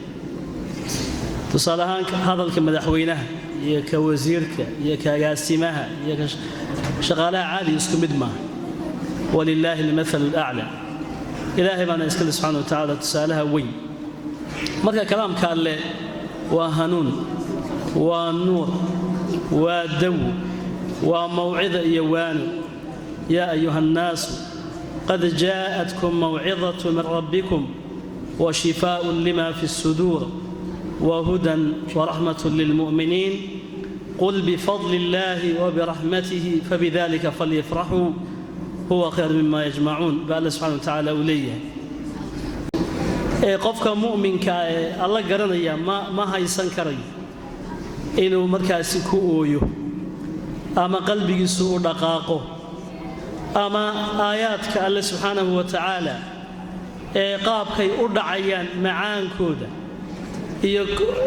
تصالحان هذا المدحوينه يا كوزيرك يا كقاسمها يا شغالها عادي يسكن بدمه ولله المثل الأعلى إلهي بنا يسكن سبحانه وتعالى تسالها وين مركا كلام كان له وهنون والنور والدو وموعظة يوان يا أيها الناس قد جاءتكم موعظة من ربكم وشفاء لما في الصدور وهدى ورحمة للمؤمنين قل بفضل الله وبرحمته فبذلك فليفرحوا هو خير مما يجمعون قال سبحانه وتعالى أوليه قفك مؤمن الله قرنيا ما هيسن كري إنه مركز كويو أما قلبي سوء دقاقه أما آياتك الله سبحانه وتعالى قابكي أدعيان معان كودا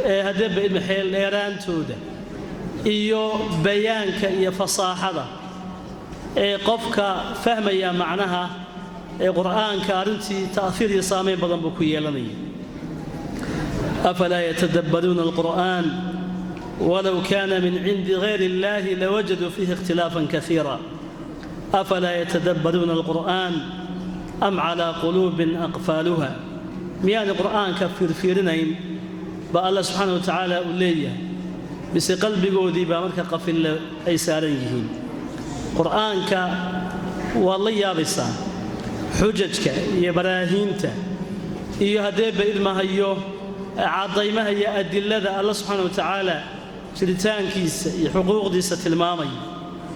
هدب المحيل إيران تودا إيو بيانك إيو فصاحة قفك فهم يا معناها قرآن كارنتي تأثير يصامي بدن بكوية لني أفلا يتدبرون القرآن ولو كان من عند غير الله لوجدوا فيه اختلافا كثيرا أفلا يتدبرون القرآن أم على قلوب أقفالها ميان القرآن كفر فيرنين بقى الله سبحانه وتعالى أوليه بس قلبي قودي بأمرك قفل أي ساريهين قرآنك والله يا بسا حججك يا براهينته iyo hadee ilmahayo caadaymaha iyo adillada Allah subhanahu wa ta'ala jiritaankiisa iyo xuquuqdiisa tilmaamay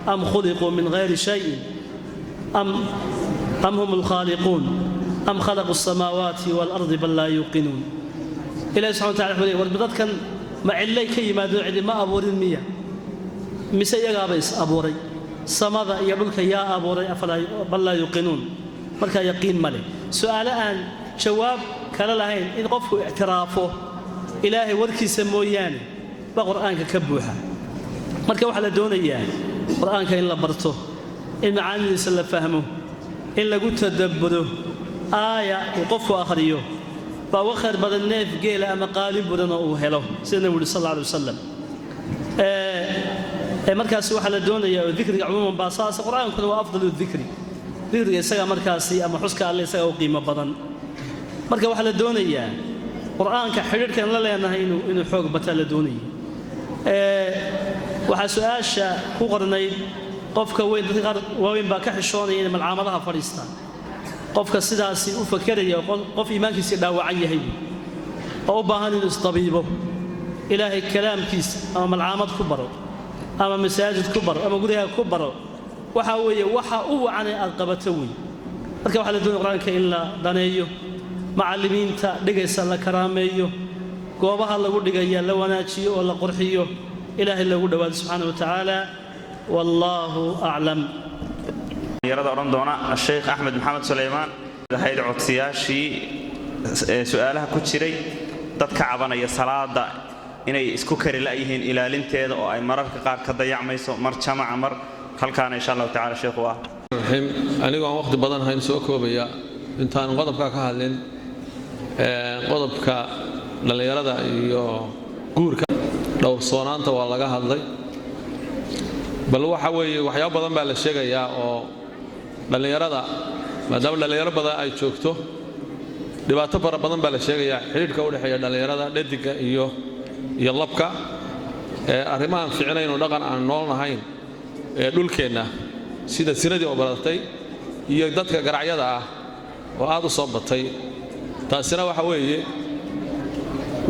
am khuliqu min ghayri shay'in am humul khaliqun am khalaqu as-samawati wal ardi bal la yuqinun ila subhanahu wa ta'ala war dadkan ma cilay ka yimaado cidi ma abuurin miya mise iyaga bays abuuray samada iyo dhulka yaa abuuray afala bal la yuqinun marka yaqiin male su'aalaan جواب كلا لهين إن قفوا اعترافه إلهي وركي سموياني بقرآنك كبوها مركا وحلا دون إياه قرآنك إلا برته إن معاني سلا فهمه إلا قلت تدبره آية وقفوا آخريه فوخر بدل الناف قيل أما قالب بدنا أوهله سيدنا النبي صلى الله عليه وسلم مركز وحلا دون إياه الذكر عموما باصاص قرآن كله أفضل الذكر ذكر يسقى مركزي أما حسك الله يسقى قيمة بدن marka waxa la doonayaa quraanka xiriirkan la leenahay inuu xoog bata la doonayo waxa su'aasha ku qornay qofka weyn dadka weyn baa ka xishoonaya in malcaamadaha fariista qofka sidaasi u fakaraya qof iimaankiisa dhaawacan yahay oo u baahan inuu istabiibo ilaahay kalaamkiisa ama malcaamad ku baro ama masaajid ku baro ama guriga ku baro waxa weeye waxa uu wacanay aad qabato weey marka waxa la doonayaa quraanka in la daneeyo معلمينتا دغيسا لا كراميو غوبها لغو دغيا لا وناجيو ولا قرخيو الهي لغو دوااد سبحانه وتعالى والله اعلم يرد أوران دونا الشيخ أحمد محمد سليمان هيد عدسياشي سؤالها كجيري dadka cabanaya salaada inay isku kari laayihiin ilaalinteeda oo ay mararka qaar ka dayacmayso mar jamaca mar halkaan insha Allah ta'ala sheekhu ah anigu aan waqti badan hayn soo koobaya intaan qodobka ka hadlin qodobka dhalinyarada iyo guurka dhowrsoonaanta waa laga hadlay bal waxa weeye waxyaabo badan baa la sheegayaa oo dhalinyarada maadaama dhalinyaro badan ay joogto dhibaato fara badan baa la sheegayaa xiriirka u dhaxeeya dhalinyarada dhadiga iyo labka arrimahan fiicnayn oo dhaqan aan noolnahayn dhulkeena sida sinadii oo baratay iyo dadka garacyada ah oo aad u soo batay taasina waxa weeye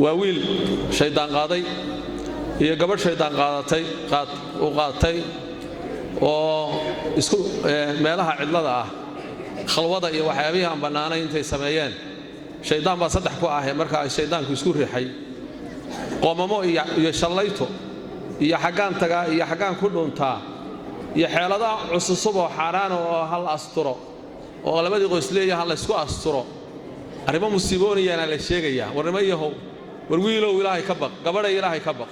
waa wiil shaydaan qaaday iyo gabadh shaydaan qaadatay oo isku meelaha cidlada ah khalwada iyo waxyaabihi aan banaanayn intay sameeyeen shaydaan baa saddex ku ah marka ay shaydaanku isku riixay qoomamo iyo shallayto iyo xagaan taga iyo xagaan ku dhuntaa iyo xeelada cusub oo xaraan oo hal asturo oo labadii qoys leeyahay la isku asturo arrimo musiibooniyana la sheegaya warnimo yahow war wiilow ilaahay ka baq gabadha ilaahay ka baq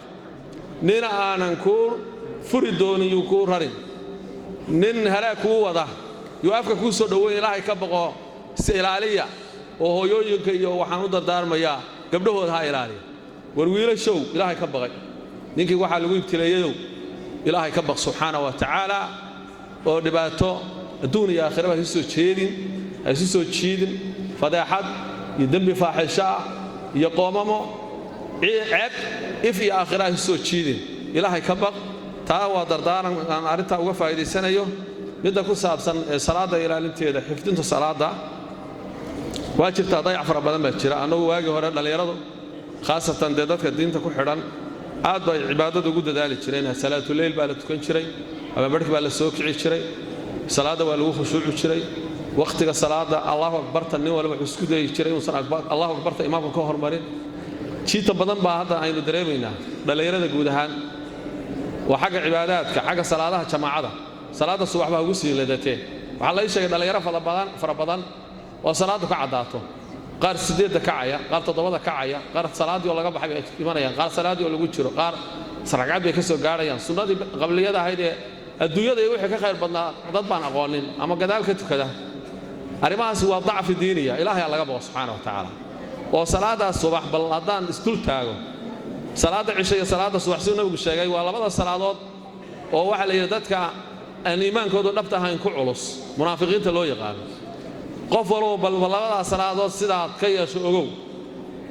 nin aanan ku furi dooniyo ku rarin nin hala ku wada yu afka ku soo dhaweey ilaahay ka baqo si ilaaliya oo hooyooyinka iyo waxaan u dardaarmayaa gabdhahooda ha ilaaliya war wiilashow ilaahay ka baqay ninkii waxa lagu ibtileeyo ilaahay ka baq subhanahu wa ta'ala oo dhibaato adduun iyo aakhiraba ay soo jeedin fadaaxad iyo dambi faaxisha iyo qoomamo ceeb if iyo aakhira ay soo jeedin ilaahay ka baq taa waa dardaaran aan arinta uga faa'iideysanayo midda ku saabsan salaada ilaalinteeda xifdinta salaada waa jirta dayac fara badan baa jira anagu waagi hore dhalinyaradu khaasatan dadka diinta ku xidhan aad bay cibaadada ugu dadaali jireen salaatu leyl baa la tukan jiray ama barkii baa la soo kici jiray salaada waa lagu khushuuci jiray waqtiga salaada Allahu akbar tan wala wuxuu isku day jiray inuu san Allahu akbar ta imaamku ka hormarin jiita badan baa hadda aynu dareemeynaa dhalinyarada guud ahaan waa xagga cibaadaadka xagga salaadaha jamaacada salaada subax baa ugu sii leedatay waxa la sheegay dhalinyaro fara badan oo salaadu ka cadaato qaar 8 kacaya qaar 7 kacaya qaar salaadii oo laga baxay ay imanayaan qaar salaadii oo lagu jiro qaar sarqaad bay ka soo gaarayaan sunnadii qabliyada ahayd ee adduunyada ay wixii ka khayr badnaa dad baan aqoonin ama gadaal ka tukada arimahaas waa dacfi diiniya ilaahay laga baqo subhanahu wa ta'ala oo salaada subax bal hadaan isdul taago salaada cisha iyo salaada subax soo nabigu sheegay waa labada salaadood oo waxa la yiraahdaa dadka aan iimaankoodu dhabta ahayn ku culus munaafiqiinta loo yaqaano qof walba bal labada salaadood sidaad ka yeesho ogow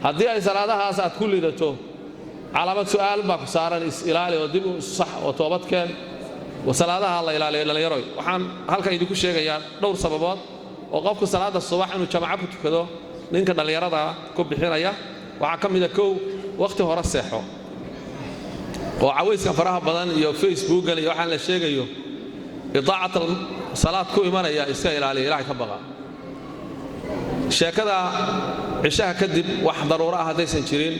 haddii ay salaadahaas aad ku lidato calaamad su'aal baa ku saaran ilaali oo dib u sax oo toobadkeen wasalaadaha la ilaaliyo dhalinyaro waxaan halka idinku sheegayaa dhowr sababood oo qofku salaada subax inuu jamaaca ku tukado ninka dhalinyarada ku bixinaya waxa ka mid ah kow waqti hore seexo oo cawayska faraha badan iyo Facebook iyo waxaan la sheegayo idaacat salaad ku imanaya iska ilaaliyo ilaahay ka baqa sheekada cishaha kadib wax daruuro ah hadaysan jirin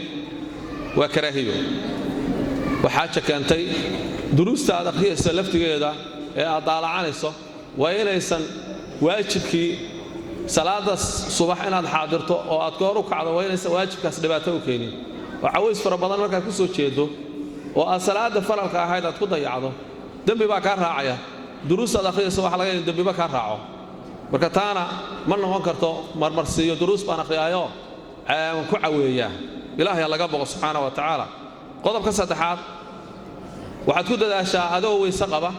waa karaahiyo waxa keentay duruusta aad akhriyayso laftigeeda ee aad daalacanayso waa inaysan waajibkii salaada subax inaad xaadirto oo aad goor u kacdo waa inaysan waajibkaas dhibaato u keenin oo caways fara badan markaad ku soo jeedo oo aad salaada faralka ahayd aad ku dayacdo dambi baa ka raacaya duruusta aad akhriyayso waxa laga yaabaa dambi ba ka raaco marka taana ma noqon karto marmarsiyo duruus baan akhriyaayo ku caweeyaa ilaahay laga boqo subxaanahu wa ta'ala qodobka saddexaad waxaad ku dadaashaa adoo weyse qaba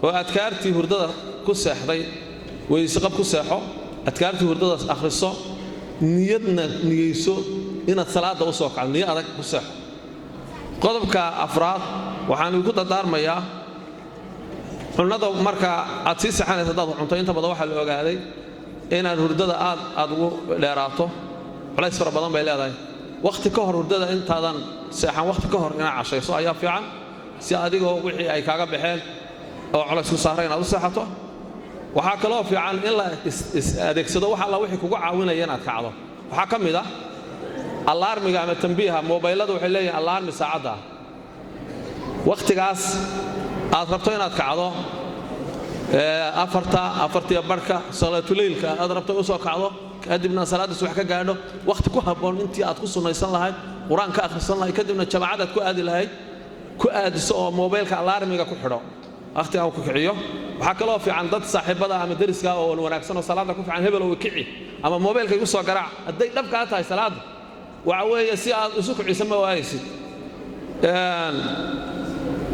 oo adkaartii hurdada ku seexday weyse qab ku seexo adkaartii hurdada akhriso niyadna niyeyso inaad salaada u soo kacdo niyad adag ku seexo qodobka afraad waxaan ugu dardaarmayaa cunada marka aad si saxanayso dad cunto inta badan waxa la ogaaday inaad hurdada aad ugu dheeraato culays fara badan bay leedahay waqti ka hor hurdada intaadan seexan waqti ka hor inaad cashayso ayaa fiican si adigoo wixii ay kaaga baxeen oo culays ku saaray inaad u seexato waxa kale oo fiican in la adeegsado waxa la wixii kugu caawinaya inaad kacdo waxa ka mid ah alarmiga ama tanbiiha mobilada waxay leeyihiin alarmi saacada waqtigaas aad rabto inaad kacdo afarta barka salaatuleylka aad rabto u soo kacdo kadibna salaada subax ka gaadho waqti ku haboon intii aad ku sunaysan lahayd quraanka akhrisan lahayd kadibna jamaacad aad ku aadi lahayd ku aadiso oo mobilka alarmiga ku xidho waqti aan ku kiciyo waxa kale oo fiican dad saaxiibada ama dariska oo wanaagsan oo salaada ku fiican hebel oo kici ama mobilka igu soo garaac haday dhabka tahay salaada waxa weeye si aad isu kiciso ma waaysid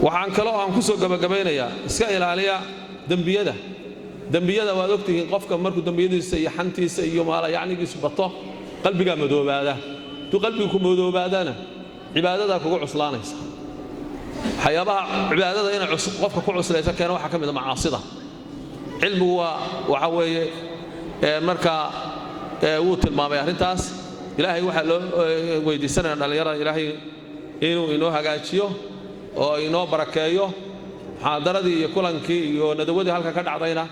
waxaan kale oo aan ku soo gabagabeynayaa iska ilaaliya dambiyada waad ogtihiin qofka markuu dambiyadiisa iyo xantiisa iyo maala yacnigiisu bato qalbiga madoobaada tu qalbigu ku madoobaadana cibaadada kugu cuslaanaysa waxyaabaha cibaadada inay qofka ku cuslaysa keena waxa ka mid ah macaasida cilmigu waxa weeye marka uu tilmaamay arrintaas ilaahay waxa loo weydiisanayaa dhalinyarada ilaahay inuu inoo hagaajiyo oo inoo barakeeyo xaadaradii iyo kulankii iyo nadawadii halka ka dhacdayna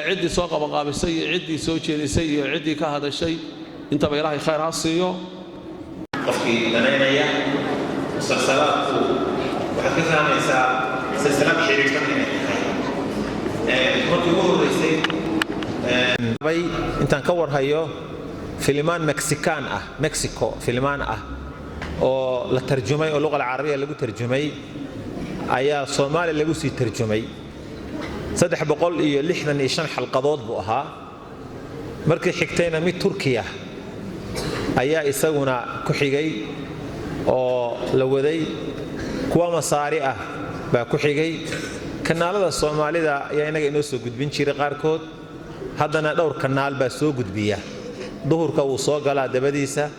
ciddii soo qabanqaabisay iyo ciddii soo jeedisay iyo ciddii ka hadashay intaba ilaahay khayr ha siiyo qofkii danaynaya musalsalaadku waxaad ka fahmaysaa silsilad xiriirsan inay tahay markii ugu horreysay intaan ka warhayo filimaan mexican ah mexico filimaan ah oo la tarjumay oo luqada carabiga lagu tarjumay ayaa Soomaali lagu sii tarjumay 365 xalqadood buu ahaa markii xigtayna mid Turkiya ayaa isaguna ku xigay oo la waday kuwa masaari ah baa ku xigay kanaalada Soomaalida ayaa inaga inoo soo gudbin jiray qaarkood haddana dhowr kanaal baa soo gudbiya duhurka uu soo galaa dabadiisa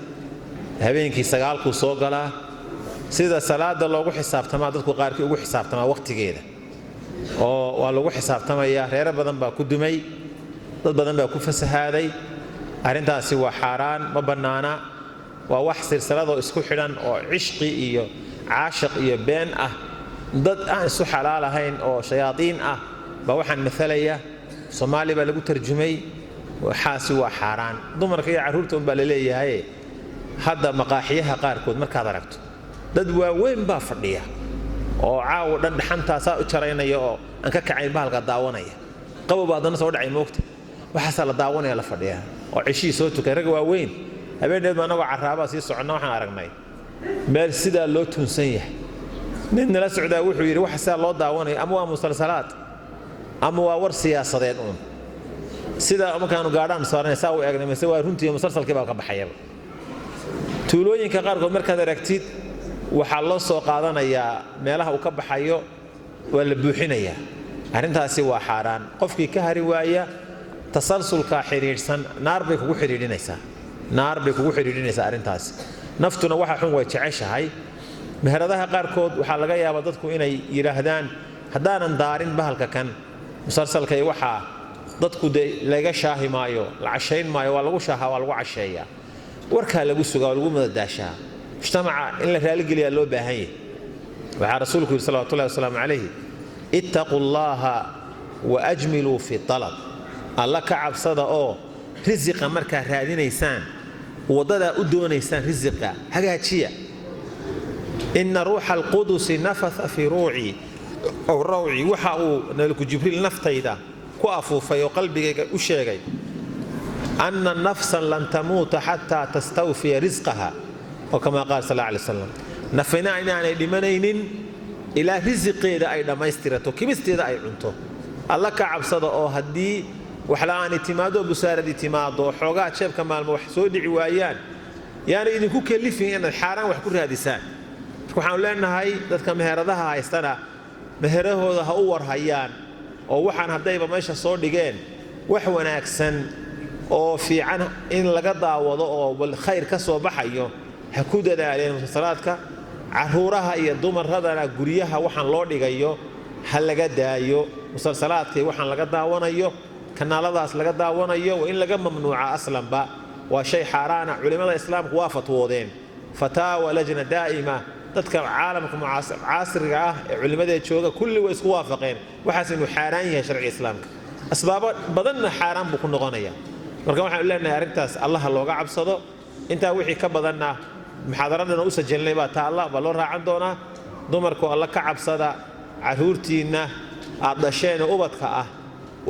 habeenkii 9 ku soo galaa sida salaada loogu xisaabtamaa dadku qaarkii ugu xisaabtamaa waqtigeeda oo waa lagu xisaabtamayaa reer badan baa ku dumay dad badan baa ku fasahaaday arintaasi waa xaraan ma banaana waa wax silsilado isku xidhan oo cishqi iyo caashiq iyo been ah dad aan isu xalaal ahayn oo shayaadiin ah ba waxaan mathalaya Soomaali baa lagu tarjumay waxaasi waa xaraan dumarka iyo caruurta baa la leeyahay hadda maqaaxiyaha qaarkood markaad aragto dad waaweyn baa fadhiya oo caaw dhan dhaxantaasaa u jaraynaya oo aan ka kacayn bahalka daawanaya qabow baadana soo dhacay moogta waxa la daawanaya la fadhiya oo cishii soo tukay rag waaweyn habeeneed ma anagu caraaba sii socno waxaan aragnay meel sida loo tunsan yahay nin nala socdaa wuxuu yiri waxa loo daawanaya ama waa musalsalaad ama waa war siyaasadeed sida markaanu gaadhaan saaranaysaa u eegnay mise waa runtii musalsalkii baa ka baxayaba tuulooyinka qaarkood markaad aragtid waxaa loo soo qaadanayaa meelaha uu ka baxayo waa la buuxinayaa arrintaasi waa xaaraan qofkii ka hari waaya tasalsulka xiriirsan naar bay kugu xiriirinaysaa arrintaasi naftuna waxa xun way jeceshahay meheradaha qaarkood waxaa laga yaabaa dadku inay yidhaahdaan haddaanan daarin bahalka kan musalsalka iyo waxaa dadku de laga shaahi maayo la cashayn maayo waa lagu shaahaa waa lagu casheeyaa warkaa lagu sugaa waa lagu madadaashaa mujtamaca in la raaligeliyaa loo baahan yahay waxaa rasuulku yidhi salawatullahi wasalaamu calayhi ittaqu llaha wa ajmiluu fi talab alla ka cabsada oo risiqa markaa raadinaysaan waddadaa u doonaysaan risiqa hagaajiya ina ruuxa alqudusi nafatha fii ruuci aw rawci waxa uu nabiyku jibriil naftayda ku afuufay oo qalbigayga u sheegay anna nafsan lan tamuuta xataa tastawfiya risqaha oo kamaa qaala sal alla alay wasalam nafina inaanay dhimanaynin ilaa risiqeeda ay dhammaystirato kimisteeda ay cunto alla ka cabsada oo haddii waxla'aani timaado busaaradii timaado xoogaa jeebka maalmo wax soo dhici waayaan yaanay idinku kellifin inaad xaaraan wax ku raadisaan waxaanu leenahay dadka meheradaha haystana meherahooda ha u warhayaan oo waxaan haddayba meesha soo dhigeen wax wanaagsan oo fiican in laga daawado oo khayr ka soo baxayo ha ku dadaaleen musalsalaadka caruuraha iyo dumaradana guryaha waxaan loo dhigayo ha laga daayo musalsalaadkii waxaan laga daawanayo kanaaladaas laga daawanayo waa in laga mamnuuca aslanba waa shay xaaraana culimmada islaamku waa fatwoodeen fataawa lajna daa'ima dadka caalamka caasriga ah ee culimmadee jooga kulli way isku waafaqeen waxaas inuu xaaraan yahay sharciga islaamka asbaabo badanna xaaraan buu ku noqonaya marka waxaanu leenahay arrintaas allaha looga cabsado intaa wixii ka badanna muxaadaradana u sajalnay baa taalla baa loo raacan doonaa dumarku alla ka cabsada carruurtiinna aad dhasheen oo ubadka ah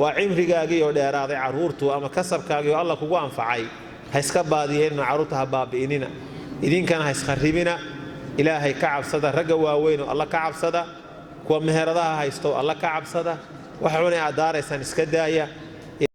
waa cimrigaagii oo dheeraaday carruurtu ama kasabkaagii oo alla kugu anfacay ha iska baadiyeenna carruurta ha baabi'inina idinkana ha iskharribina ilaahay ka cabsada ragga waaweyn oo alla ka cabsada kuwa meheradaha haysto alla ka cabsada wax cunay aad daaraysaan iska daaya